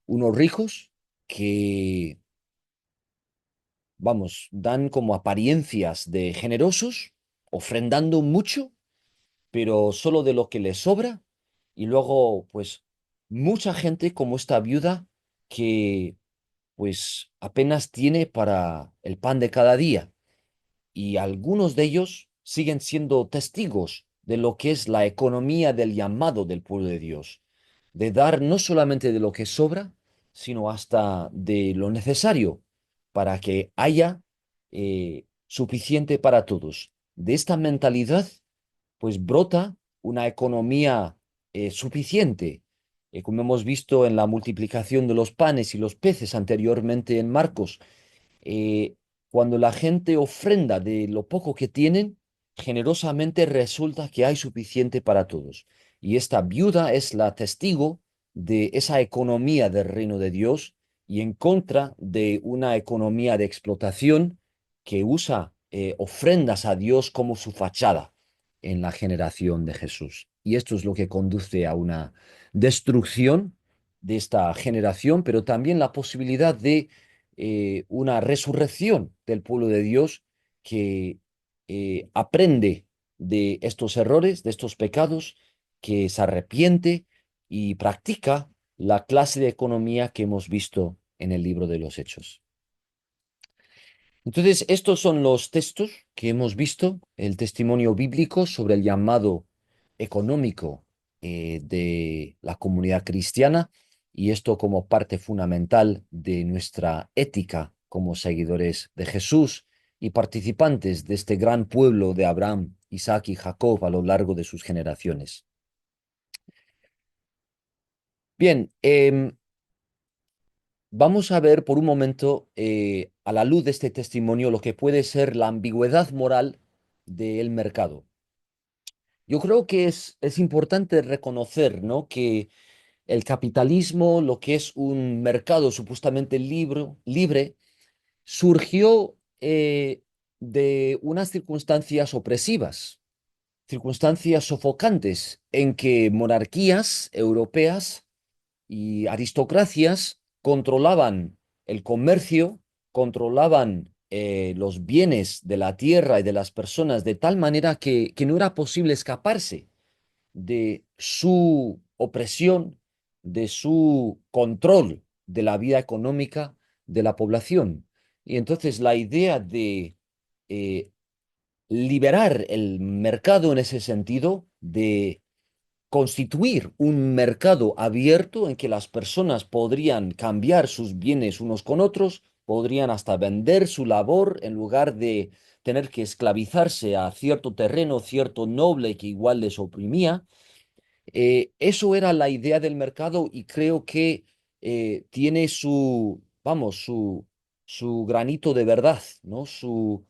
unos ricos que, vamos, dan como apariencias de generosos, ofrendando mucho, pero solo de lo que les sobra. Y luego, pues, mucha gente como esta viuda que pues apenas tiene para el pan de cada día y algunos de ellos siguen siendo testigos de lo que es la economía del llamado del pueblo de Dios, de dar no solamente de lo que sobra, sino hasta de lo necesario para que haya suficiente para todos. De esta mentalidad, pues brota una economía suficiente, como hemos visto en la multiplicación de los panes y los peces anteriormente en Marcos. eh, Cuando la gente ofrenda de lo poco que tienen, generosamente resulta que hay suficiente para todos. Y esta viuda es la testigo de esa economía del reino de Dios y en contra de una economía de explotación que usa ofrendas a Dios como su fachada en la generación de Jesús. Y esto es lo que conduce a una destrucción de esta generación, pero también la posibilidad de una resurrección del pueblo de Dios que aprende de estos errores, de estos pecados, que se arrepiente y practica la clase de economía que hemos visto en el libro de los Hechos. Entonces, estos son los textos que hemos visto, el testimonio bíblico sobre el llamado económico de la comunidad cristiana y esto como parte fundamental de nuestra ética como seguidores de Jesús y participantes de este gran pueblo de Abraham, Isaac y Jacob a lo largo de sus generaciones. Bien, vamos a ver por un momento, a la luz de este testimonio, lo que puede ser la ambigüedad moral del mercado. Yo creo que es importante reconocer, ¿no?, que el capitalismo, lo que es un mercado supuestamente libre, surgió de unas circunstancias opresivas, circunstancias sofocantes en que monarquías europeas y aristocracias controlaban el comercio, controlaban los bienes de la tierra y de las personas de tal manera que no era posible escaparse de su opresión, de su control de la vida económica de la población. Y entonces la idea de eh, liberar el mercado en ese sentido, de constituir un mercado abierto en que las personas podrían cambiar sus bienes unos con otros, podrían hasta vender su labor en lugar de tener que esclavizarse a cierto terreno, cierto noble que igual les oprimía. Eso era la idea del mercado y creo que tiene su, vamos, su granito de verdad, ¿no? Su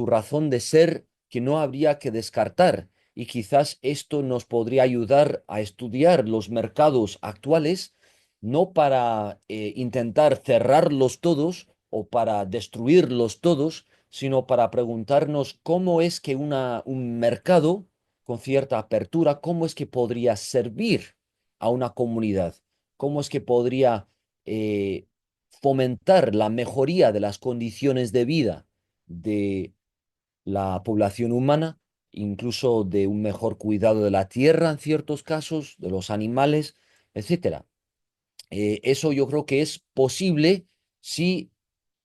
razón de ser que no habría que descartar. Y quizás esto nos podría ayudar a estudiar los mercados actuales, no para intentar cerrarlos todos o para destruirlos todos, sino para preguntarnos cómo es que un mercado con cierta apertura, cómo es que podría servir a una comunidad, cómo es que podría eh, fomentar la mejoría de las condiciones de vida de la población humana, incluso de un mejor cuidado de la tierra en ciertos casos, de los animales, etcétera. Eso yo creo que es posible si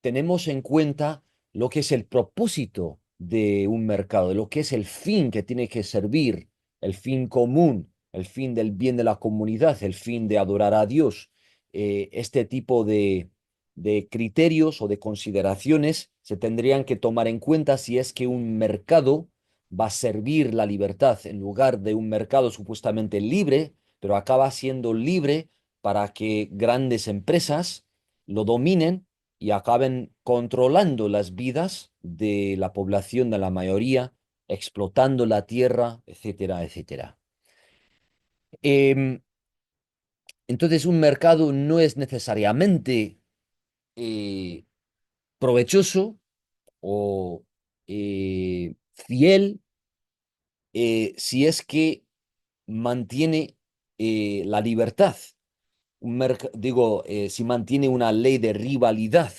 tenemos en cuenta lo que es el propósito de un mercado, de lo que es el fin que tiene que servir, el fin común, el fin del bien de la comunidad, el fin de adorar a Dios. Este tipo de criterios o de consideraciones se tendrían que tomar en cuenta si es que un mercado va a servir la libertad en lugar de un mercado supuestamente libre, pero acaba siendo libre para que grandes empresas lo dominen y acaben controlando las vidas de la población de la mayoría, explotando la tierra, etcétera, etcétera. Em, entonces, un mercado no es necesariamente eh, provechoso o fiel si es que mantiene la libertad. Digo, si mantiene una ley de rivalidad.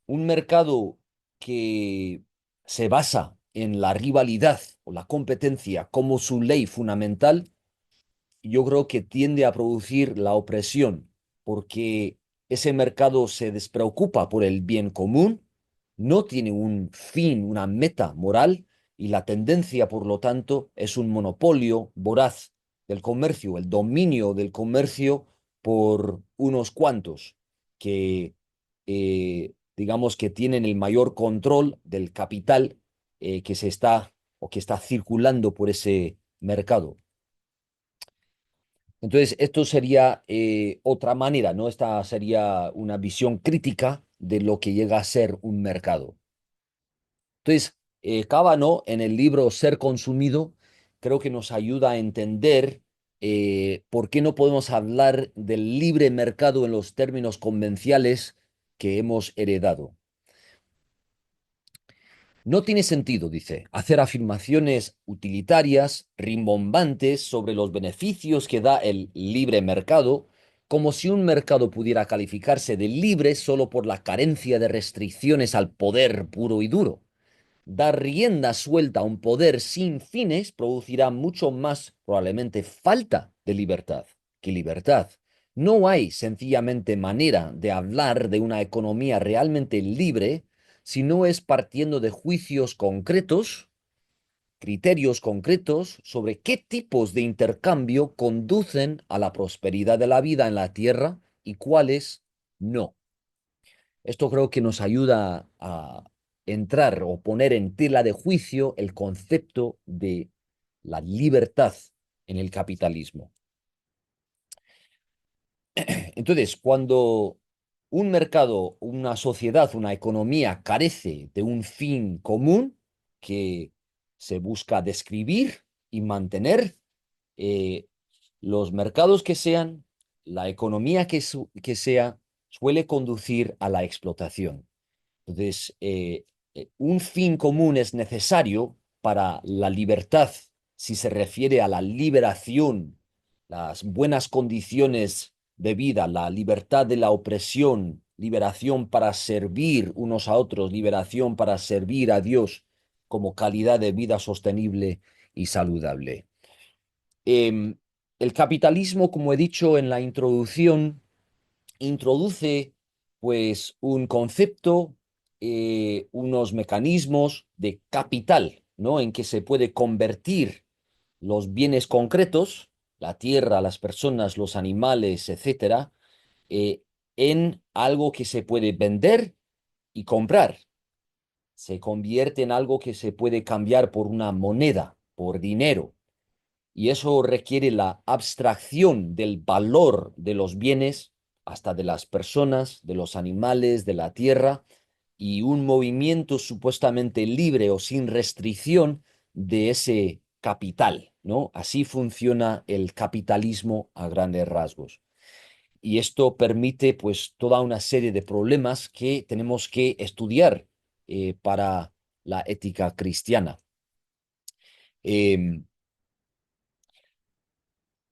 Un mercado que se basa en la rivalidad o la competencia como su ley fundamental, yo creo que tiende a producir la opresión, porque ese mercado se despreocupa por el bien común, no tiene un fin, una meta moral, y la tendencia, por lo tanto, es un monopolio voraz del comercio, el dominio del comercio por unos cuantos que, digamos, que tienen el mayor control del capital que se está o que está circulando por ese mercado. Entonces, esto sería otra manera, ¿no? Esta sería una visión crítica de lo que llega a ser un mercado. Entonces, Cábano, en el libro Ser consumido, creo que nos ayuda a entender por qué no podemos hablar del libre mercado en los términos convencionales que hemos heredado. No tiene sentido, dice, hacer afirmaciones utilitarias, rimbombantes sobre los beneficios que da el libre mercado, como si un mercado pudiera calificarse de libre solo por la carencia de restricciones al poder puro y duro. Dar rienda suelta a un poder sin fines producirá mucho más probablemente falta de libertad que libertad. No hay sencillamente manera de hablar de una economía realmente libre si no es partiendo de juicios concretos, criterios concretos sobre qué tipos de intercambio conducen a la prosperidad de la vida en la tierra y cuáles no. Esto creo que nos ayuda a entrar o poner en tela de juicio el concepto de la libertad en el capitalismo. Entonces, cuando un mercado, una sociedad, una economía carece de un fin común que se busca describir y mantener, eh, los mercados que sean, la economía que sea, suele conducir a la explotación. Entonces, un fin común es necesario para la libertad, si se refiere a la liberación, las buenas condiciones de vida, la libertad de la opresión, liberación para servir unos a otros, liberación para servir a Dios como calidad de vida sostenible y saludable. Em, el capitalismo, como he dicho en la introducción, introduce pues un concepto, unos mecanismos de capital, ¿no? En que se puede convertir los bienes concretos, la tierra, las personas, los animales, etcétera, eh, en algo que se puede vender y comprar. Se convierte en algo que se puede cambiar por una moneda, por dinero. Y eso requiere la abstracción del valor de los bienes, hasta de las personas, de los animales, de la tierra, y un movimiento supuestamente libre o sin restricción de ese capital, ¿no? Así funciona el capitalismo a grandes rasgos. Y esto permite pues toda una serie de problemas que tenemos que estudiar para la ética cristiana. Em,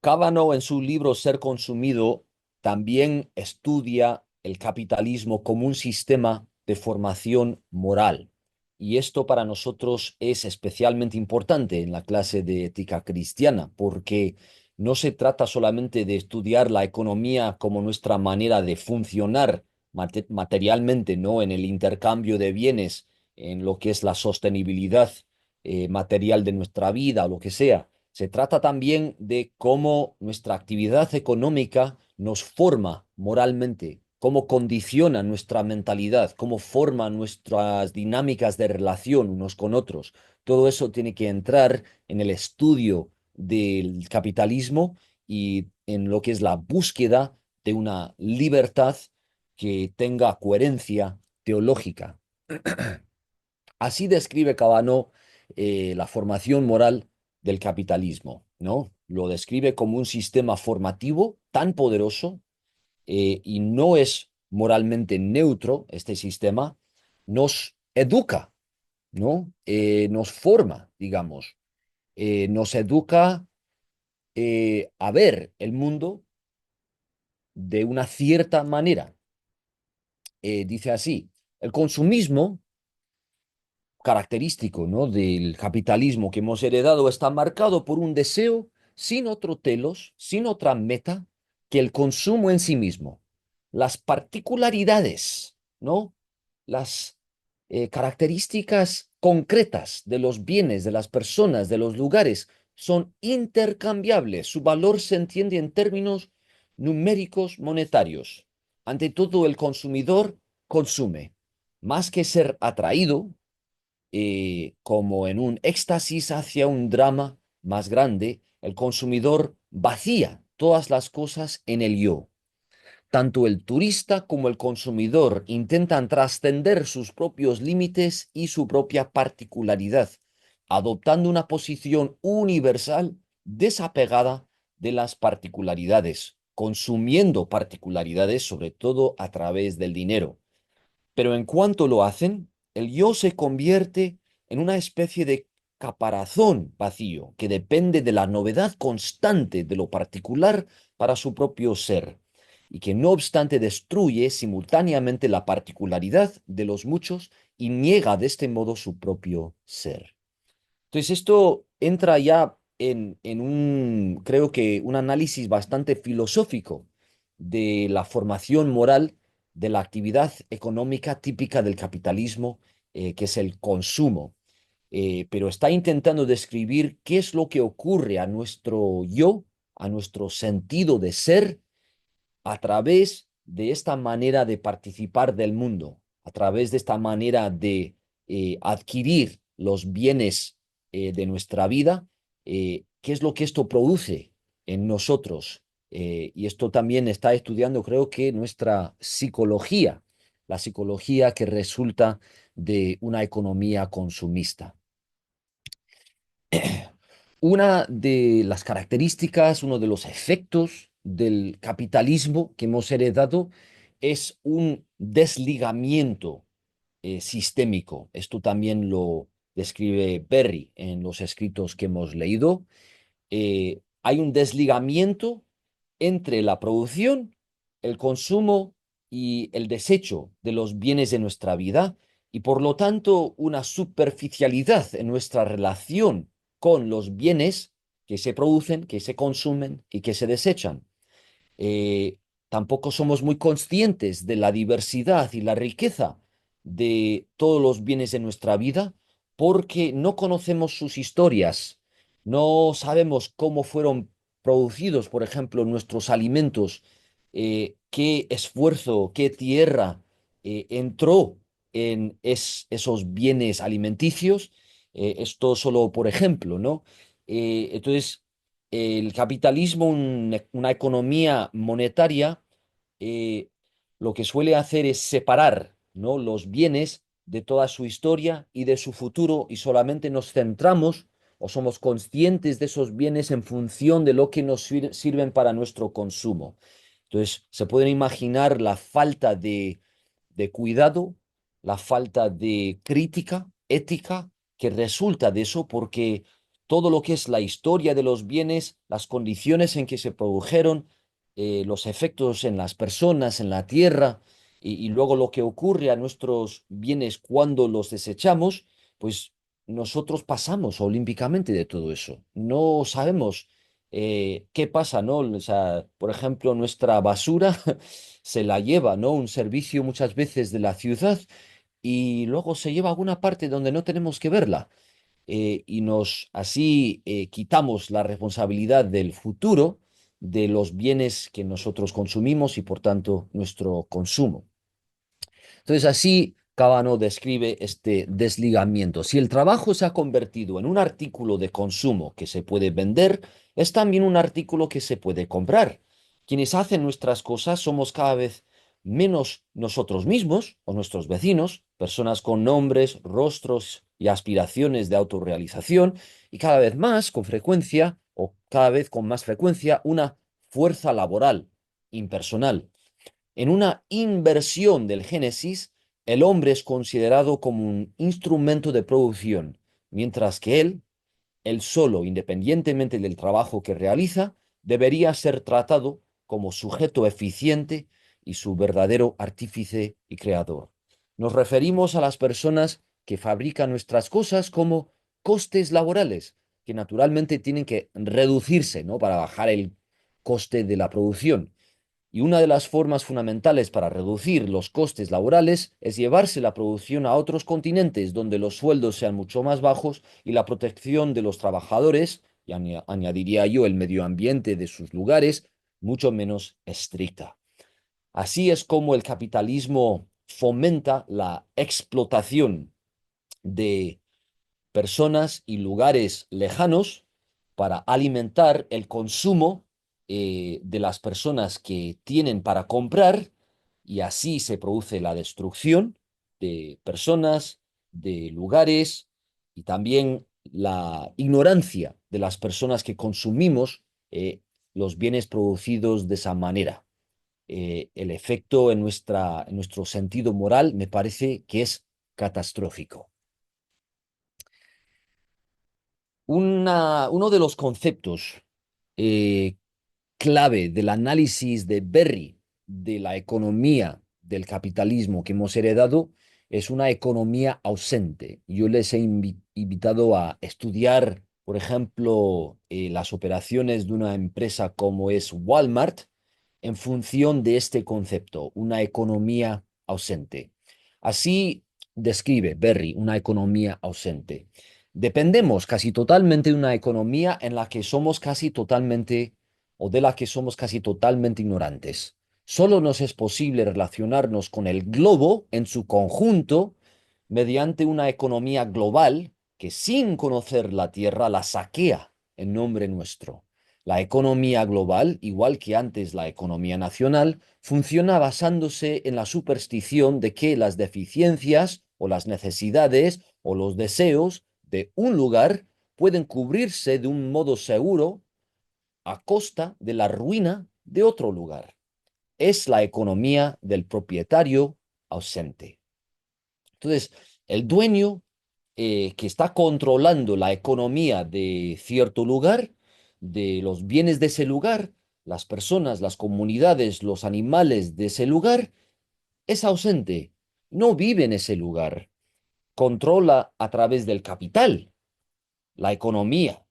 Cábano, en su libro Ser consumido, también estudia el capitalismo como un sistema de formación moral. Y esto para nosotros es especialmente importante en la clase de ética cristiana, porque no se trata solamente de estudiar la economía como nuestra manera de funcionar materialmente, ¿no? En el intercambio de bienes, en lo que es la sostenibilidad material de nuestra vida o lo que sea. Se trata también de cómo nuestra actividad económica nos forma moralmente, cómo condiciona nuestra mentalidad, cómo forma nuestras dinámicas de relación unos con otros. Todo eso tiene que entrar en el estudio del capitalismo y en lo que es la búsqueda de una libertad que tenga coherencia teológica. Así describe Cabano la formación moral del capitalismo, ¿no? Lo describe como un sistema formativo tan poderoso y no es moralmente neutro este sistema, nos educa, ¿no? Nos forma, digamos, nos educa a ver el mundo de una cierta manera. Dice así, el consumismo característico, ¿no? Del capitalismo que hemos heredado está marcado por un deseo sin otro telos, sin otra meta que el consumo en sí mismo. las particularidades, ¿no? Las características concretas de los bienes, de las personas, de los lugares, son intercambiables. Su valor se entiende en términos numéricos monetarios. Ante todo, el consumidor consume. Más que ser atraído, como en un éxtasis hacia un drama más grande, el consumidor vacía todas las cosas en el yo. Tanto el turista como el consumidor intentan trascender sus propios límites y su propia particularidad, adoptando una posición universal desapegada de las particularidades, consumiendo particularidades sobre todo a través del dinero. Pero en cuanto lo hacen, el yo se convierte en una especie de caparazón vacío que depende de la novedad constante de lo particular para su propio ser y que no obstante destruye simultáneamente la particularidad de los muchos y niega de este modo su propio ser. Entonces, esto entra ya en un, creo que, un análisis bastante filosófico de la formación moral de la actividad económica típica del capitalismo, que es el consumo. Pero está intentando describir qué es lo que ocurre a nuestro yo, a nuestro sentido de ser a través de esta manera de participar del mundo, a través de esta manera de adquirir los bienes de nuestra vida, qué es lo que esto produce en nosotros. Y esto también está estudiando, creo que nuestra psicología, la psicología que resulta de una economía consumista. Una de las características, uno de los efectos del capitalismo que hemos heredado es un desligamiento sistémico. Esto también lo describe Berry en los escritos que hemos leído. Hay un desligamiento entre la producción, el consumo y el desecho de los bienes de nuestra vida y por lo tanto una superficialidad en nuestra relación con los bienes que se producen, que se consumen y que se desechan. eh, Tampoco somos muy conscientes de la diversidad y la riqueza de todos los bienes de nuestra vida porque no conocemos sus historias, no sabemos cómo fueron producidos, por ejemplo, nuestros alimentos, qué esfuerzo, qué tierra entró en esos bienes alimenticios. Esto solo por ejemplo, ¿no? Entonces, el capitalismo, una economía monetaria, eh, lo que suele hacer es separar, ¿no?, los bienes de toda su historia y de su futuro y solamente nos centramos o somos conscientes de esos bienes en función de lo que nos sirven para nuestro consumo. Entonces, se pueden imaginar la falta de cuidado, la falta de crítica ética que resulta de eso porque todo lo que es la historia de los bienes, las condiciones en que se produjeron, los efectos en las personas, en la tierra, y luego lo que ocurre a nuestros bienes cuando los desechamos, pues nosotros pasamos olímpicamente de todo eso. No sabemos qué pasa, ¿no? O sea, por ejemplo, nuestra basura se la lleva, ¿no? Un servicio muchas veces de la ciudad y luego se lleva a alguna parte donde no tenemos que verla y nos así quitamos la responsabilidad del futuro de los bienes que nosotros consumimos y por tanto nuestro consumo. Entonces así Cabano describe este desligamiento. Si el trabajo se ha convertido en un artículo de consumo que se puede vender, es también un artículo que se puede comprar. Quienes hacen nuestras cosas somos cada vez menos nosotros mismos o nuestros vecinos, personas con nombres, rostros y aspiraciones de autorrealización, y cada vez más, con frecuencia, o cada vez con más frecuencia, una fuerza laboral impersonal. En una inversión del Génesis, el hombre es considerado como un instrumento de producción, mientras que él solo, independientemente del trabajo que realiza, debería ser tratado como sujeto eficiente y su verdadero artífice y creador. Nos referimos a las personas que fabrican nuestras cosas como costes laborales, que naturalmente tienen que reducirse, ¿no?, para bajar el coste de la producción. Y una de las formas fundamentales para reducir los costes laborales es llevarse la producción a otros continentes donde los sueldos sean mucho más bajos y la protección de los trabajadores, y añadiría yo el medio ambiente de sus lugares, mucho menos estricta. Así es como el capitalismo fomenta la explotación de personas y lugares lejanos para alimentar el consumo de las personas que tienen para comprar, y así se produce la destrucción de personas, de lugares, y también la ignorancia de las personas que consumimos los bienes producidos de esa manera. El efecto en nuestro sentido moral me parece que es catastrófico. Uno de los conceptos eh, clave del análisis de Berry de la economía del capitalismo que hemos heredado es una economía ausente. Yo les he invitado a estudiar, por ejemplo, las operaciones de una empresa como es Walmart en función de este concepto, una economía ausente. Así describe Berry una economía ausente. Dependemos casi totalmente de una economía en la que somos casi totalmente o de la que somos casi totalmente ignorantes. Solo nos es posible relacionarnos con el globo en su conjunto mediante una economía global que sin conocer la Tierra la saquea en nombre nuestro. La economía global, igual que antes la economía nacional, funciona basándose en la superstición de que las deficiencias o las necesidades o los deseos de un lugar pueden cubrirse de un modo seguro a costa de la ruina de otro lugar. Es la economía del propietario ausente. Entonces, el dueño que está controlando la economía de cierto lugar, de los bienes de ese lugar, las personas, las comunidades, los animales de ese lugar, es ausente, no vive en ese lugar, controla a través del capital la economía,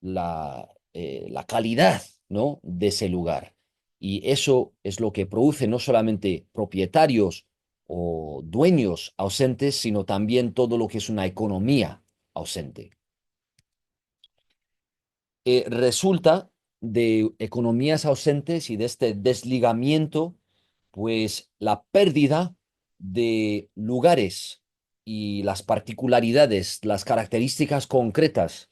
la calidad, ¿no? de ese lugar. Y eso es lo que produce no solamente propietarios o dueños ausentes, sino también todo lo que es una economía ausente. Resulta de economías ausentes y de este desligamiento, pues la pérdida de lugares y las particularidades, las características concretas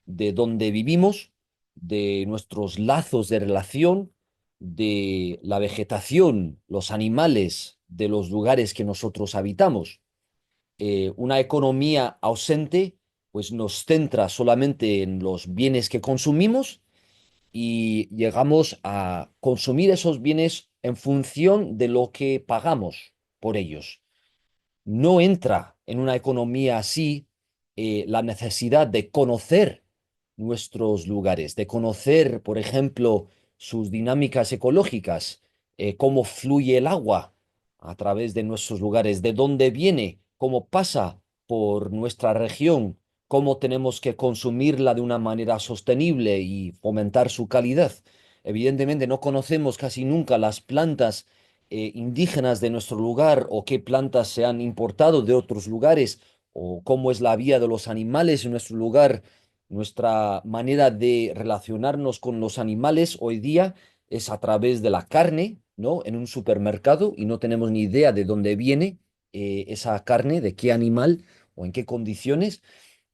de donde vivimos, de nuestros lazos de relación, de la vegetación, los animales, de los lugares que nosotros habitamos. Una economía ausente, pues nos centra solamente en los bienes que consumimos y llegamos a consumir esos bienes en función de lo que pagamos por ellos. No entra en una economía así la necesidad de conocer nuestros lugares, de conocer, por ejemplo, sus dinámicas ecológicas, cómo fluye el agua a través de nuestros lugares, de dónde viene, cómo pasa por nuestra región, cómo tenemos que consumirla de una manera sostenible y fomentar su calidad. Evidentemente no conocemos casi nunca las plantas indígenas de nuestro lugar o qué plantas se han importado de otros lugares o cómo es la vida de los animales en nuestro lugar. Nuestra manera de relacionarnos con los animales hoy día es a través de la carne, ¿no? En un supermercado y no tenemos ni idea de dónde viene esa carne, de qué animal o en qué condiciones.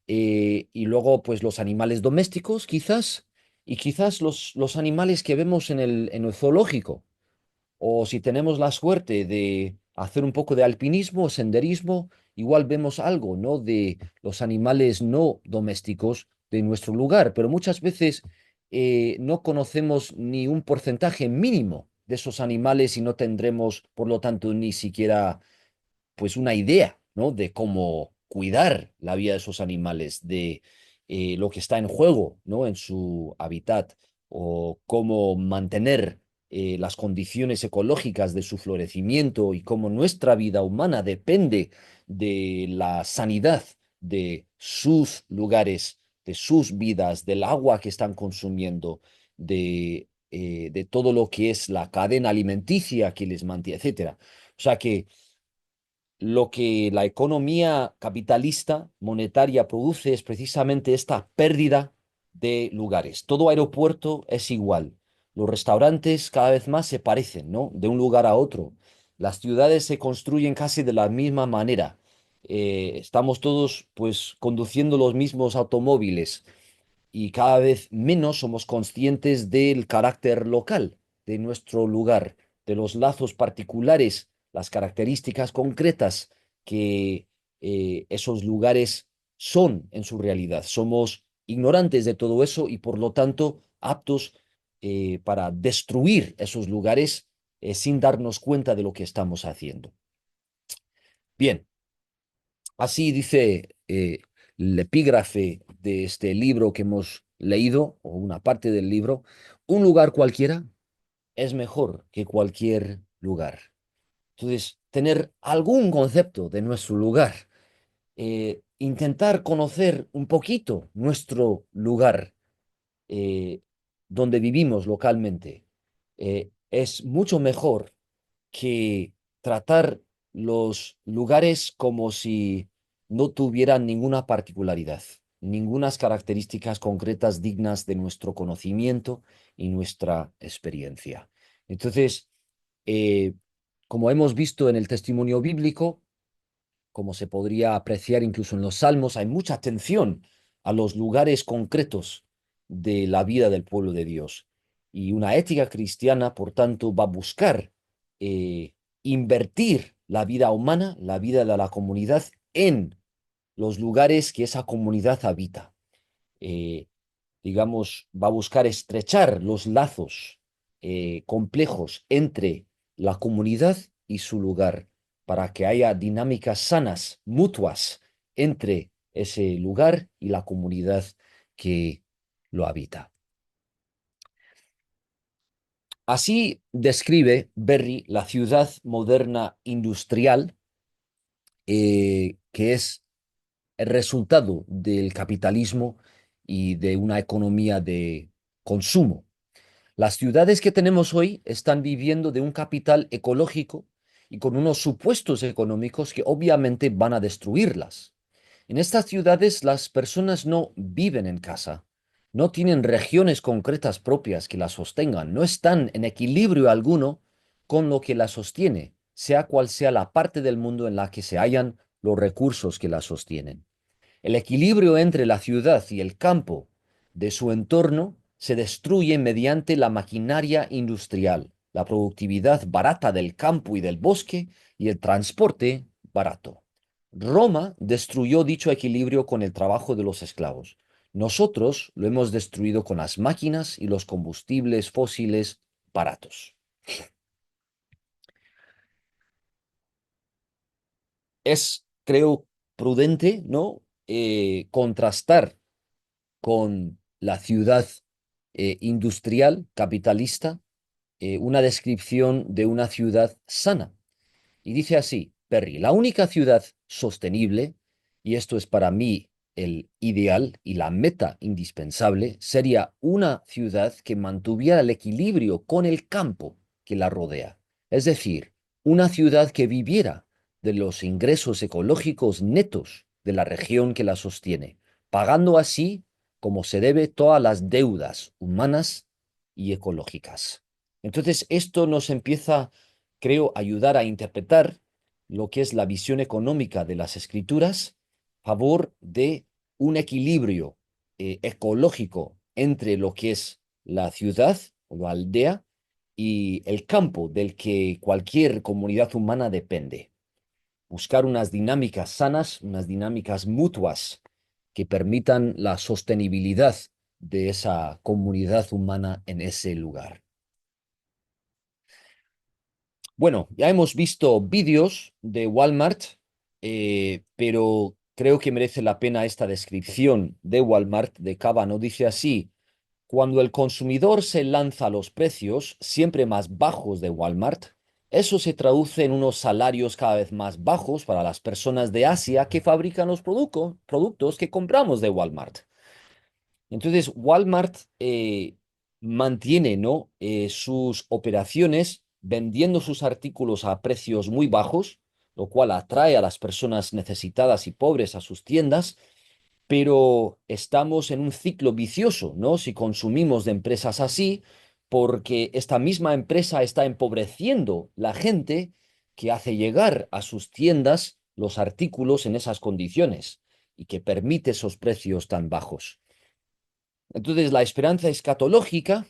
Y luego, pues los animales domésticos, quizás, y quizás los animales que vemos en el zoológico. O si tenemos la suerte de hacer un poco de alpinismo, senderismo, igual vemos algo, ¿no? De los animales no domésticos de nuestro lugar, pero muchas veces no conocemos ni un porcentaje mínimo de esos animales y no tendremos, por lo tanto, ni siquiera pues una idea, ¿no? De cómo cuidar la vida de esos animales, de lo que está en juego, ¿no? En su hábitat, o cómo mantener las condiciones ecológicas de su florecimiento y cómo nuestra vida humana depende de la sanidad de sus lugares, de sus vidas, del agua que están consumiendo, de de todo lo que es la cadena alimenticia que les mantiene, etcétera. O sea que lo que la economía capitalista monetaria produce es precisamente esta pérdida de lugares. Todo aeropuerto es igual. Los restaurantes cada vez más se parecen, ¿no? De un lugar a otro. Las ciudades se construyen casi de la misma manera. Estamos todos, pues, conduciendo los mismos automóviles y cada vez menos somos conscientes del carácter local de nuestro lugar, de los lazos particulares, las características concretas que esos lugares son en su realidad. Somos ignorantes de todo eso y por lo tanto aptos para destruir esos lugares sin darnos cuenta de lo que estamos haciendo. Bien, así dice el epígrafe de este libro que hemos leído, o una parte del libro, un lugar cualquiera es mejor que cualquier lugar. Entonces, tener algún concepto de nuestro lugar, intentar conocer un poquito nuestro lugar eh, donde vivimos localmente, es mucho mejor que tratar los lugares como si no tuvieran ninguna particularidad, ningunas características concretas dignas de nuestro conocimiento y nuestra experiencia. Entonces, eh, como hemos visto en el testimonio bíblico, como se podría apreciar incluso en los salmos, hay mucha atención a los lugares concretos de la vida del pueblo de Dios. Y una ética cristiana, por tanto, va a buscar eh, invertir la vida humana, la vida de la comunidad, en los lugares que esa comunidad habita. Eh, digamos, va a buscar estrechar los lazos complejos entre la comunidad y su lugar para que haya dinámicas sanas, mutuas, entre ese lugar y la comunidad que lo habita. Así describe Berry la ciudad moderna industrial, que es el resultado del capitalismo y de una economía de consumo. Las ciudades que tenemos hoy están viviendo de un capital ecológico y con unos supuestos económicos que obviamente van a destruirlas. En estas ciudades las personas no viven en casa, no tienen regiones concretas propias que las sostengan, no están en equilibrio alguno con lo que las sostiene, sea cual sea la parte del mundo en la que se hallan los recursos que las sostienen. El equilibrio entre la ciudad y el campo de su entorno se destruye mediante la maquinaria industrial, la productividad barata del campo y del bosque y el transporte barato. Roma destruyó dicho equilibrio con el trabajo de los esclavos. Nosotros lo hemos destruido con las máquinas y los combustibles fósiles baratos. Es, creo, prudente, ¿no? Contrastar con la ciudad industrial capitalista, una descripción de una ciudad sana. Y dice así, Perry, la única ciudad sostenible, y esto es para mí el ideal y la meta indispensable, sería una ciudad que mantuviera el equilibrio con el campo que la rodea. Es decir, una ciudad que viviera de los ingresos ecológicos netos de la región que la sostiene, pagando así como se debe todas las deudas humanas y ecológicas. Entonces, esto nos empieza, creo, a ayudar a interpretar lo que es la visión económica de las escrituras a favor de un equilibrio ecológico entre lo que es la ciudad o la aldea y el campo del que cualquier comunidad humana depende. Buscar unas dinámicas sanas, unas dinámicas mutuas que permitan la sostenibilidad de esa comunidad humana en ese lugar. Bueno, ya hemos visto vídeos de Walmart, pero creo que merece la pena esta descripción de Walmart de Cábano. Dice así: cuando el consumidor se lanza a los precios siempre más bajos de Walmart, eso se traduce en unos salarios cada vez más bajos para las personas de Asia que fabrican los productos que compramos de Walmart. Entonces, Walmart mantiene, ¿no? Sus operaciones vendiendo sus artículos a precios muy bajos, lo cual atrae a las personas necesitadas y pobres a sus tiendas, pero estamos en un ciclo vicioso, ¿no? Si consumimos de empresas así, porque esta misma empresa está empobreciendo la gente que hace llegar a sus tiendas los artículos en esas condiciones y que permite esos precios tan bajos. Entonces, la esperanza escatológica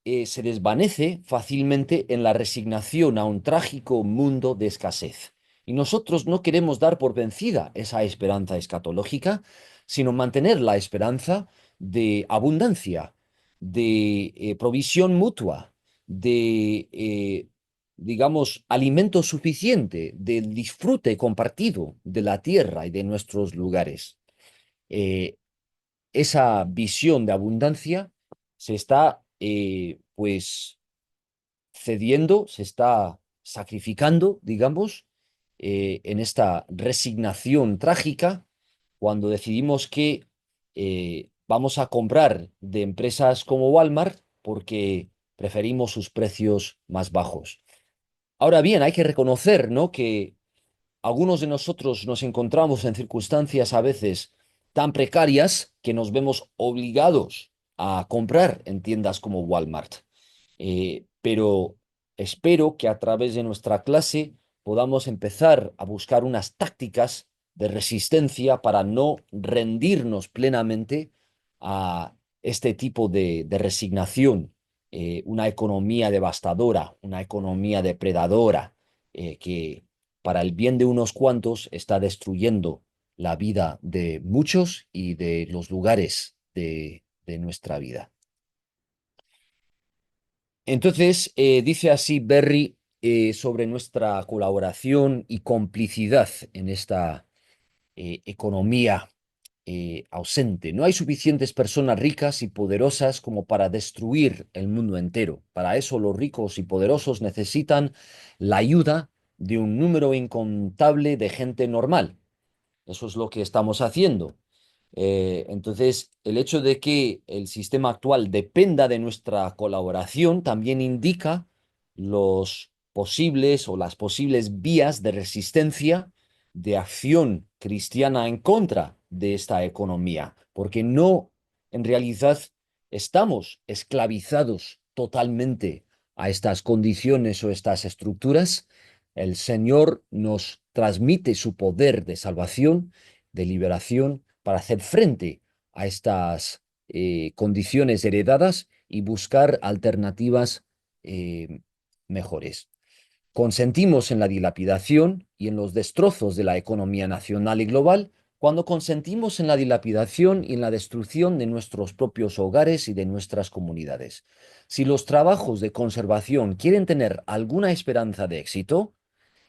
se desvanece fácilmente en la resignación a un trágico mundo de escasez. Y nosotros no queremos dar por vencida esa esperanza escatológica, sino mantener la esperanza de abundancia, de provisión mutua, de, digamos, alimento suficiente, del disfrute compartido de la tierra y de nuestros lugares. Eh, esa visión de abundancia se está, pues, cediendo, se está sacrificando, digamos, en esta resignación trágica cuando decidimos que vamos a comprar de empresas como Walmart porque preferimos sus precios más bajos. Ahora bien, hay que reconocer, ¿no?, que algunos de nosotros nos encontramos en circunstancias a veces tan precarias que nos vemos obligados a comprar en tiendas como Walmart. Pero espero que a través de nuestra clase podamos empezar a buscar unas tácticas de resistencia para no rendirnos plenamente a este tipo de resignación, una economía devastadora, una economía depredadora, que para el bien de unos cuantos está destruyendo la vida de muchos y de los lugares de nuestra vida. Entonces, dice así Berry sobre nuestra colaboración y complicidad en esta economía ausente. No hay suficientes personas ricas y poderosas como para destruir el mundo entero. Para eso los ricos y poderosos necesitan la ayuda de un número incontable de gente normal. Eso es lo que estamos haciendo. Entonces, el hecho de que el sistema actual dependa de nuestra colaboración también indica los posibles o las posibles vías de resistencia, de acción cristiana en contra de esta economía, porque no, en realidad, estamos esclavizados totalmente a estas condiciones o estas estructuras. El Señor nos transmite su poder de salvación, de liberación, para hacer frente a estas condiciones heredadas y buscar alternativas eh, mejores. Consentimos en la dilapidación y en los destrozos de la economía nacional y global cuando consentimos en la dilapidación y en la destrucción de nuestros propios hogares y de nuestras comunidades. Si los trabajos de conservación quieren tener alguna esperanza de éxito,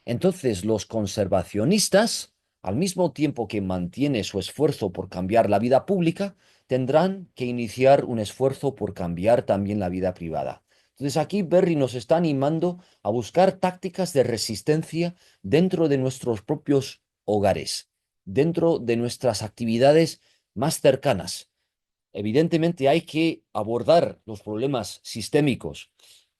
entonces los conservacionistas, al mismo tiempo que mantiene su esfuerzo por cambiar la vida pública, tendrán que iniciar un esfuerzo por cambiar también la vida privada. Entonces aquí Berry nos está animando a buscar tácticas de resistencia dentro de nuestros propios hogares, dentro de nuestras actividades más cercanas. Evidentemente hay que abordar los problemas sistémicos,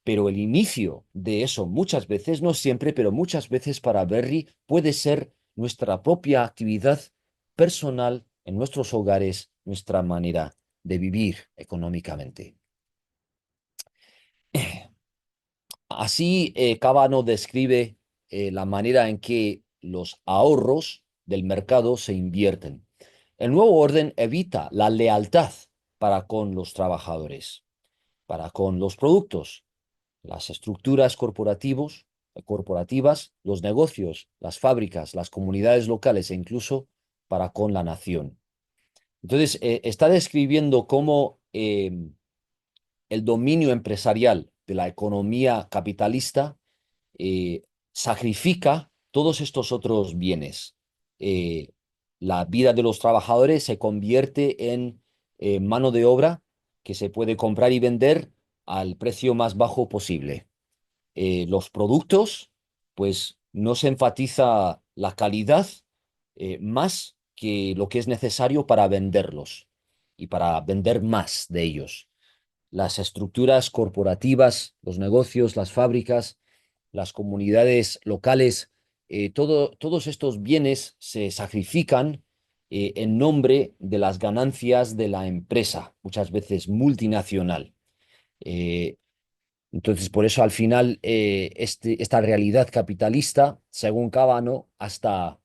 pero el inicio de eso muchas veces, no siempre, pero muchas veces para Berry puede ser nuestra propia actividad personal en nuestros hogares, nuestra manera de vivir económicamente. Así, Cábano describe la manera en que los ahorros del mercado se invierten. El nuevo orden evita la lealtad para con los trabajadores, para con los productos, las estructuras corporativas, los negocios, las fábricas, las comunidades locales e incluso para con la nación. Entonces, está describiendo cómo el dominio empresarial de la economía capitalista eh, sacrifica todos estos otros bienes. Eh, la vida de los trabajadores se convierte en mano de obra que se puede comprar y vender al precio más bajo posible. Los productos, pues no se enfatiza la calidad más que lo que es necesario para venderlos y para vender más de ellos. las estructuras corporativas, los negocios, las fábricas, las comunidades locales, todos estos bienes se sacrifican en nombre de las ganancias de la empresa, muchas veces multinacional. Eh, entonces, por eso al final esta realidad capitalista, según Cábano, hasta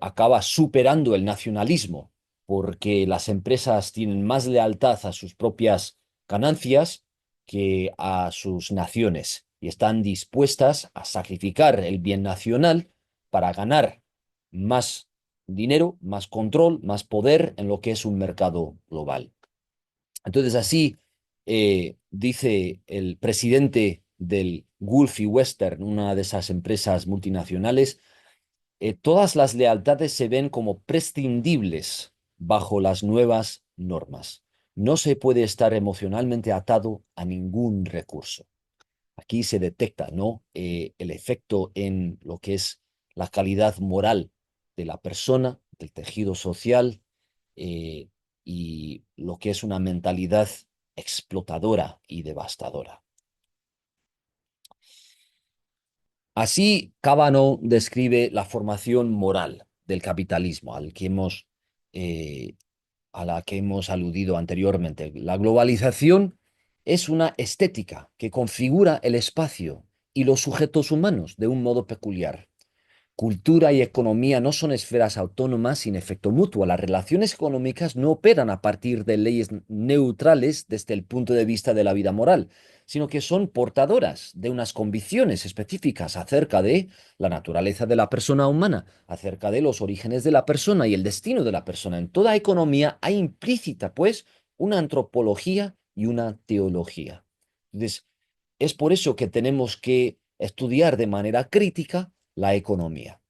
acaba superando el nacionalismo, porque las empresas tienen más lealtad a sus propias ganancias que a sus naciones y están dispuestas a sacrificar el bien nacional para ganar más dinero, más control, más poder en lo que es un mercado global. Entonces, así dice el presidente del Gulf y Western, una de esas empresas multinacionales, todas las lealtades se ven como prescindibles bajo las nuevas normas. No se puede estar emocionalmente atado a ningún recurso. Aquí se detecta, ¿no? El efecto en lo que es la calidad moral de la persona, del tejido social, eh, y lo que es una mentalidad explotadora y devastadora. Así, Cábano describe la formación moral del capitalismo eh, a la que hemos aludido anteriormente. La globalización es una estética que configura el espacio y los sujetos humanos de un modo peculiar. Cultura y economía no son esferas autónomas sin efecto mutuo. Las relaciones económicas no operan a partir de leyes neutrales desde el punto de vista de la vida moral, sino que son portadoras de unas convicciones específicas acerca de la naturaleza de la persona humana, acerca de los orígenes de la persona y el destino de la persona. En toda economía hay implícita, pues, una antropología y una teología. Entonces, es por eso que tenemos que estudiar de manera crítica la economía.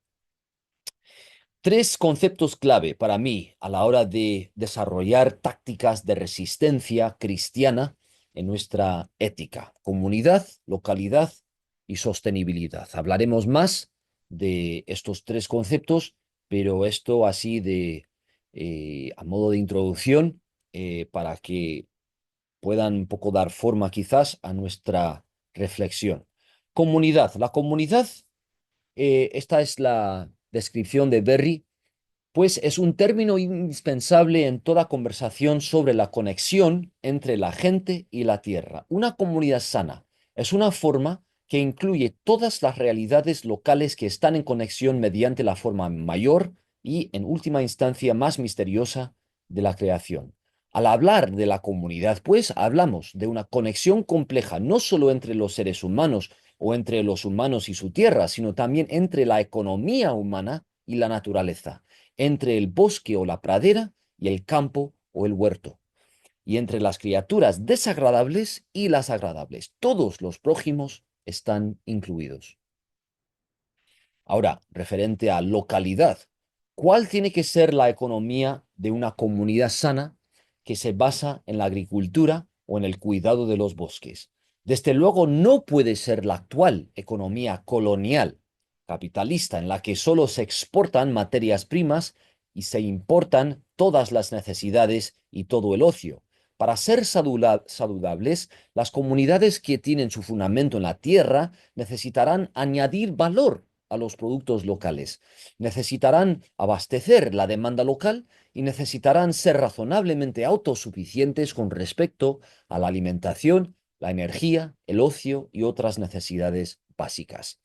Tres conceptos clave para mí a la hora de desarrollar tácticas de resistencia cristiana en nuestra ética: comunidad, localidad y sostenibilidad. Hablaremos más de estos tres conceptos, pero esto así a modo de introducción, para que puedan un poco dar forma quizás a nuestra reflexión. Comunidad. La comunidad, esta es la descripción de Berry, pues es un término indispensable en toda conversación sobre la conexión entre la gente y la tierra. Una comunidad sana es una forma que incluye todas las realidades locales que están en conexión mediante la forma mayor y, en última instancia, más misteriosa de la creación. Al hablar de la comunidad, pues hablamos de una conexión compleja, no solo entre los seres humanos o entre los humanos y su tierra, sino también entre la economía humana y la naturaleza, entre el bosque o la pradera y el campo o el huerto, y entre las criaturas desagradables y las agradables. Todos los prójimos están incluidos. Ahora, referente a localidad, ¿cuál tiene que ser la economía de una comunidad sana que se basa en la agricultura o en el cuidado de los bosques? Desde luego, no puede ser la actual economía colonial capitalista en la que solo se exportan materias primas y se importan todas las necesidades y todo el ocio. Para ser saludables, las comunidades que tienen su fundamento en la tierra necesitarán añadir valor a los productos locales, necesitarán abastecer la demanda local y necesitarán ser razonablemente autosuficientes con respecto a la alimentación, la energía, el ocio y otras necesidades básicas.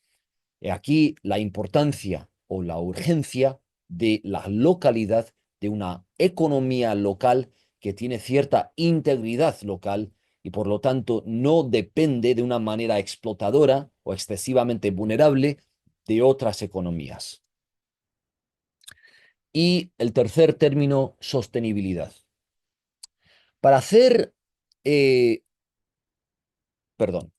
He aquí la importancia o la urgencia de la localidad, de una economía local que tiene cierta integridad local y por lo tanto no depende de una manera explotadora o excesivamente vulnerable de otras economías. Y el tercer término, sostenibilidad. Para hacer, eh, perdón,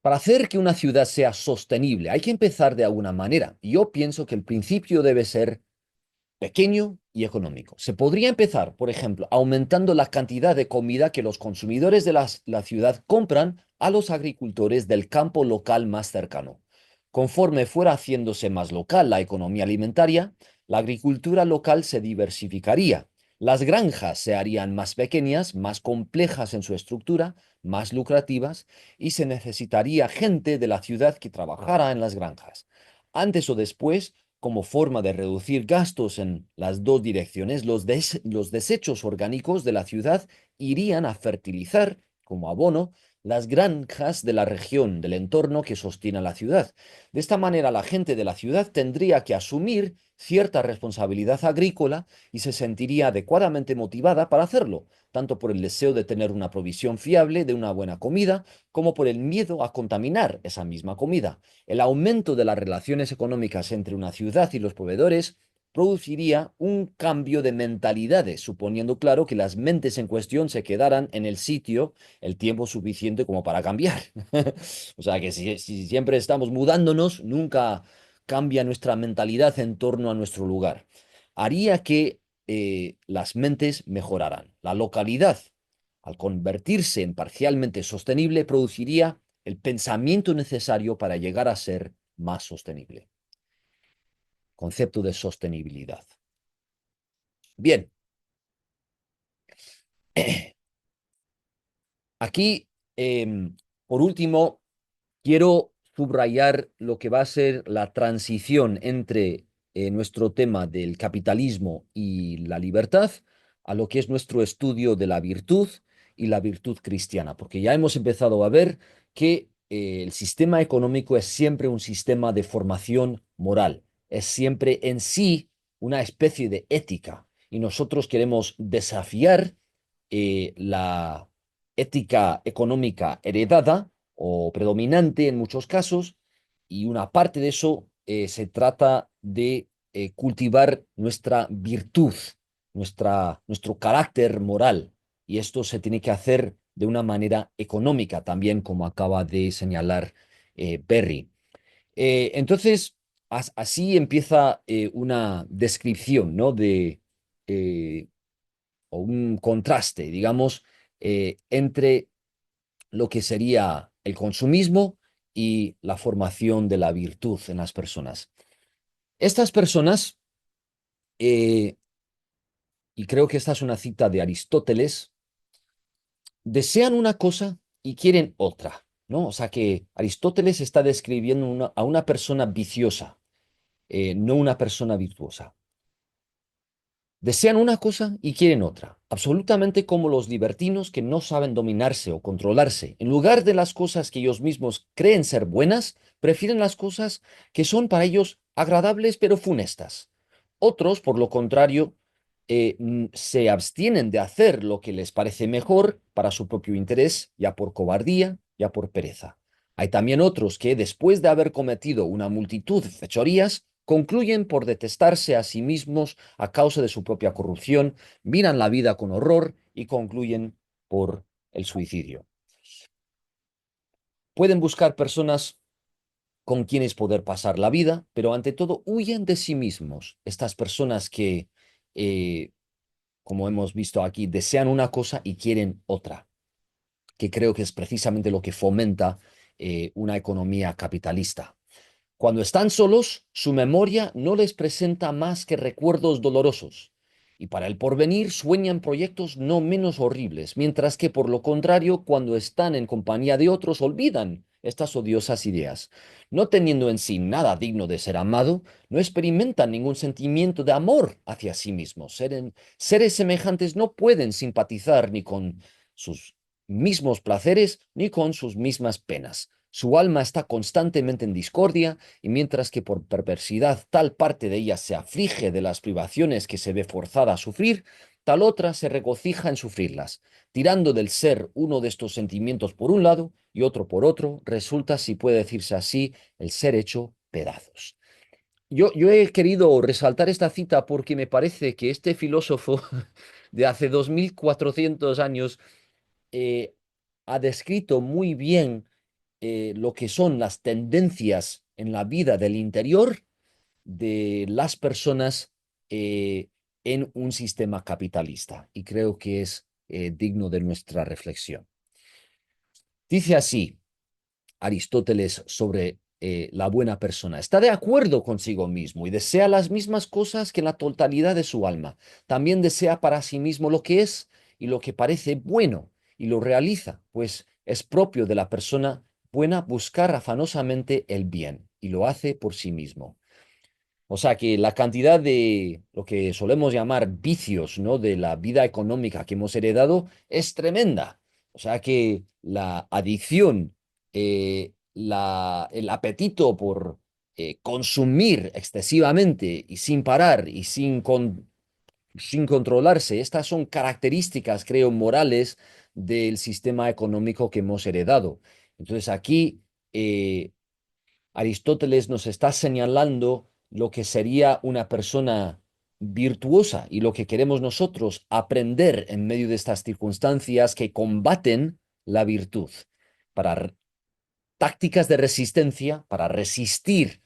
para hacer que una ciudad sea sostenible hay que empezar de alguna manera. Yo pienso que el principio debe ser pequeño y económico. Se podría empezar, por ejemplo, aumentando la cantidad de comida que los consumidores de la ciudad compran a los agricultores del campo local más cercano. Conforme fuera haciéndose más local la economía alimentaria, la agricultura local se diversificaría, Las granjas se harían más pequeñas, más complejas en su estructura, más lucrativas, y se necesitaría gente de la ciudad que trabajara en las granjas. Antes o después, como forma de reducir gastos en las dos direcciones, los desechos orgánicos de la ciudad irían a fertilizar, como abono, las granjas de la región, del entorno que sostiene a la ciudad. De esta manera, la gente de la ciudad tendría que asumir cierta responsabilidad agrícola y se sentiría adecuadamente motivada para hacerlo, tanto por el deseo de tener una provisión fiable de una buena comida, como por el miedo a contaminar esa misma comida. El aumento de las relaciones económicas entre una ciudad y los proveedores produciría un cambio de mentalidades, suponiendo claro que las mentes en cuestión se quedaran en el sitio el tiempo suficiente como para cambiar. O sea que si siempre estamos mudándonos, nunca cambia nuestra mentalidad en torno a nuestro lugar. Haría que las mentes mejoraran. La localidad, al convertirse en parcialmente sostenible, produciría el pensamiento necesario para llegar a ser más sostenible. Concepto de sostenibilidad. Bien, aquí, por último, quiero subrayar lo que va a ser la transición entre nuestro tema del capitalismo y la libertad a lo que es nuestro estudio de la virtud y la virtud cristiana, porque ya hemos empezado a ver que el sistema económico es siempre un sistema de formación moral, es siempre en sí una especie de ética, y nosotros queremos desafiar la ética económica heredada o predominante en muchos casos, y una parte de eso se trata de cultivar nuestra virtud, nuestro carácter moral, y esto se tiene que hacer de una manera económica también, como acaba de señalar Perry. Entonces, así empieza una descripción, ¿no? Eh, o un contraste, digamos, entre lo que sería el consumismo y la formación de la virtud en las personas. Estas personas, eh, y creo que esta es una cita de Aristóteles, desean una cosa y quieren otra, ¿no? O sea que Aristóteles está describiendo a una persona viciosa, no una persona virtuosa. Desean una cosa y quieren otra, absolutamente como los libertinos que no saben dominarse o controlarse. En lugar de las cosas que ellos mismos creen ser buenas, prefieren las cosas que son para ellos agradables pero funestas. Otros, por lo contrario, se abstienen de hacer lo que les parece mejor para su propio interés, ya por cobardía, ya por pereza. Hay también otros que, después de haber cometido una multitud de fechorías, concluyen por detestarse a sí mismos a causa de su propia corrupción, miran la vida con horror y concluyen por el suicidio. Pueden buscar personas con quienes poder pasar la vida, pero ante todo huyen de sí mismos. Estas personas que, eh, como hemos visto aquí, desean una cosa y quieren otra, que creo que es precisamente lo que fomenta una economía capitalista. Cuando están solos, su memoria no les presenta más que recuerdos dolorosos, y para el porvenir sueñan proyectos no menos horribles, mientras que por lo contrario, cuando están en compañía de otros, olvidan estas odiosas ideas. No teniendo en sí nada digno de ser amado, no experimentan ningún sentimiento de amor hacia sí mismos. Seres semejantes no pueden simpatizar ni con sus mismos placeres ni con sus mismas penas. Su alma está constantemente en discordia, y mientras que por perversidad tal parte de ella se aflige de las privaciones que se ve forzada a sufrir, tal otra se regocija en sufrirlas. Tirando del ser uno de estos sentimientos por un lado y otro por otro, resulta, si puede decirse así, el ser hecho pedazos. Yo he querido resaltar esta cita porque me parece que este filósofo de hace 2400 años eh, ha descrito muy bien lo que son las tendencias en la vida del interior de las personas en un sistema capitalista, y creo que es digno de nuestra reflexión. Dice así Aristóteles sobre la buena persona. Está de acuerdo consigo mismo y desea las mismas cosas que la totalidad de su alma. También desea para sí mismo lo que es y lo que parece bueno y lo realiza, pues es propio de la persona buena buscar afanosamente el bien y lo hace por sí mismo. O sea que la cantidad de lo que solemos llamar vicios, ¿no? De la vida económica que hemos heredado es tremenda. O sea que la adicción, el apetito por consumir excesivamente y sin parar y sin controlarse, estas son características, creo, morales del sistema económico que hemos heredado. Entonces aquí eh, Aristóteles nos está señalando lo que sería una persona virtuosa y lo que queremos nosotros aprender en medio de estas circunstancias que combaten la virtud, para tácticas de resistencia, para resistir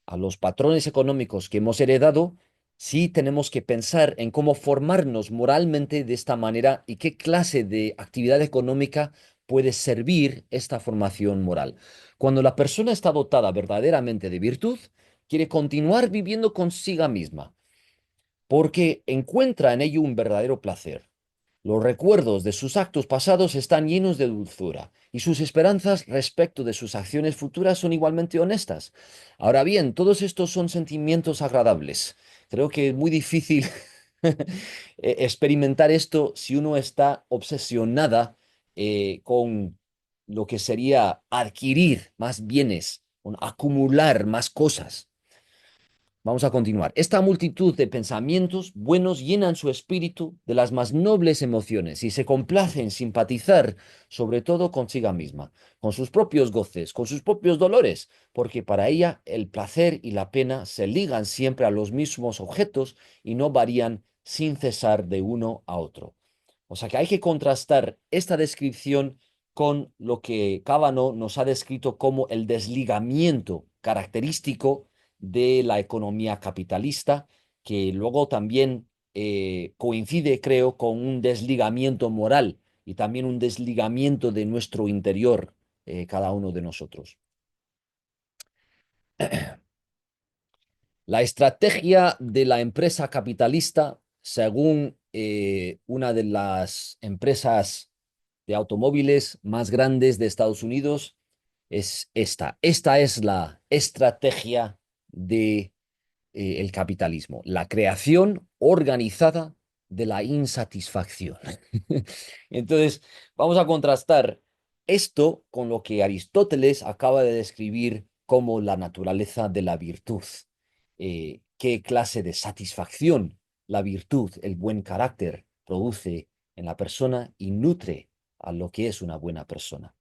a los patrones económicos que hemos heredado. Sí tenemos que pensar en cómo formarnos moralmente de esta manera y qué clase de actividad económica puede servir esta formación moral. Cuando la persona está dotada verdaderamente de virtud, quiere continuar viviendo consigo misma, porque encuentra en ello un verdadero placer. Los recuerdos de sus actos pasados están llenos de dulzura y sus esperanzas respecto de sus acciones futuras son igualmente honestas. Ahora bien, todos estos son sentimientos agradables. Creo que es muy difícil experimentar esto si uno está obsesionada con lo que sería adquirir más bienes, con acumular más cosas. Vamos a continuar. Esta multitud de pensamientos buenos llenan su espíritu de las más nobles emociones y se complace en simpatizar sobre todo consigo misma, con sus propios goces, con sus propios dolores, porque para ella el placer y la pena se ligan siempre a los mismos objetos y no varían sin cesar de uno a otro. O sea que hay que contrastar esta descripción con lo que Cábano nos ha descrito como el desligamiento característico de la economía capitalista, que luego también coincide, creo, con un desligamiento moral y también un desligamiento de nuestro interior, cada uno de nosotros. La estrategia de la empresa capitalista, según una de las empresas de automóviles más grandes de Estados Unidos, es esta. Esta es la estrategia de el capitalismo, la creación organizada de la insatisfacción. Entonces, vamos a contrastar esto con lo que Aristóteles acaba de describir como la naturaleza de la virtud. ¿Qué clase de satisfacción la virtud, el buen carácter, produce en la persona y nutre a lo que es una buena persona?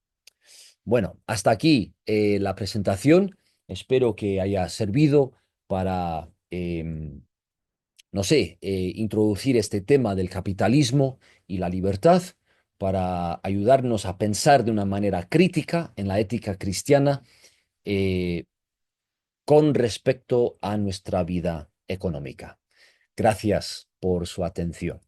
Bueno, hasta aquí la presentación. Espero que haya servido para, no sé, introducir este tema del capitalismo y la libertad, para ayudarnos a pensar de una manera crítica en la ética cristiana eh, con respecto a nuestra vida económica. Gracias por su atención.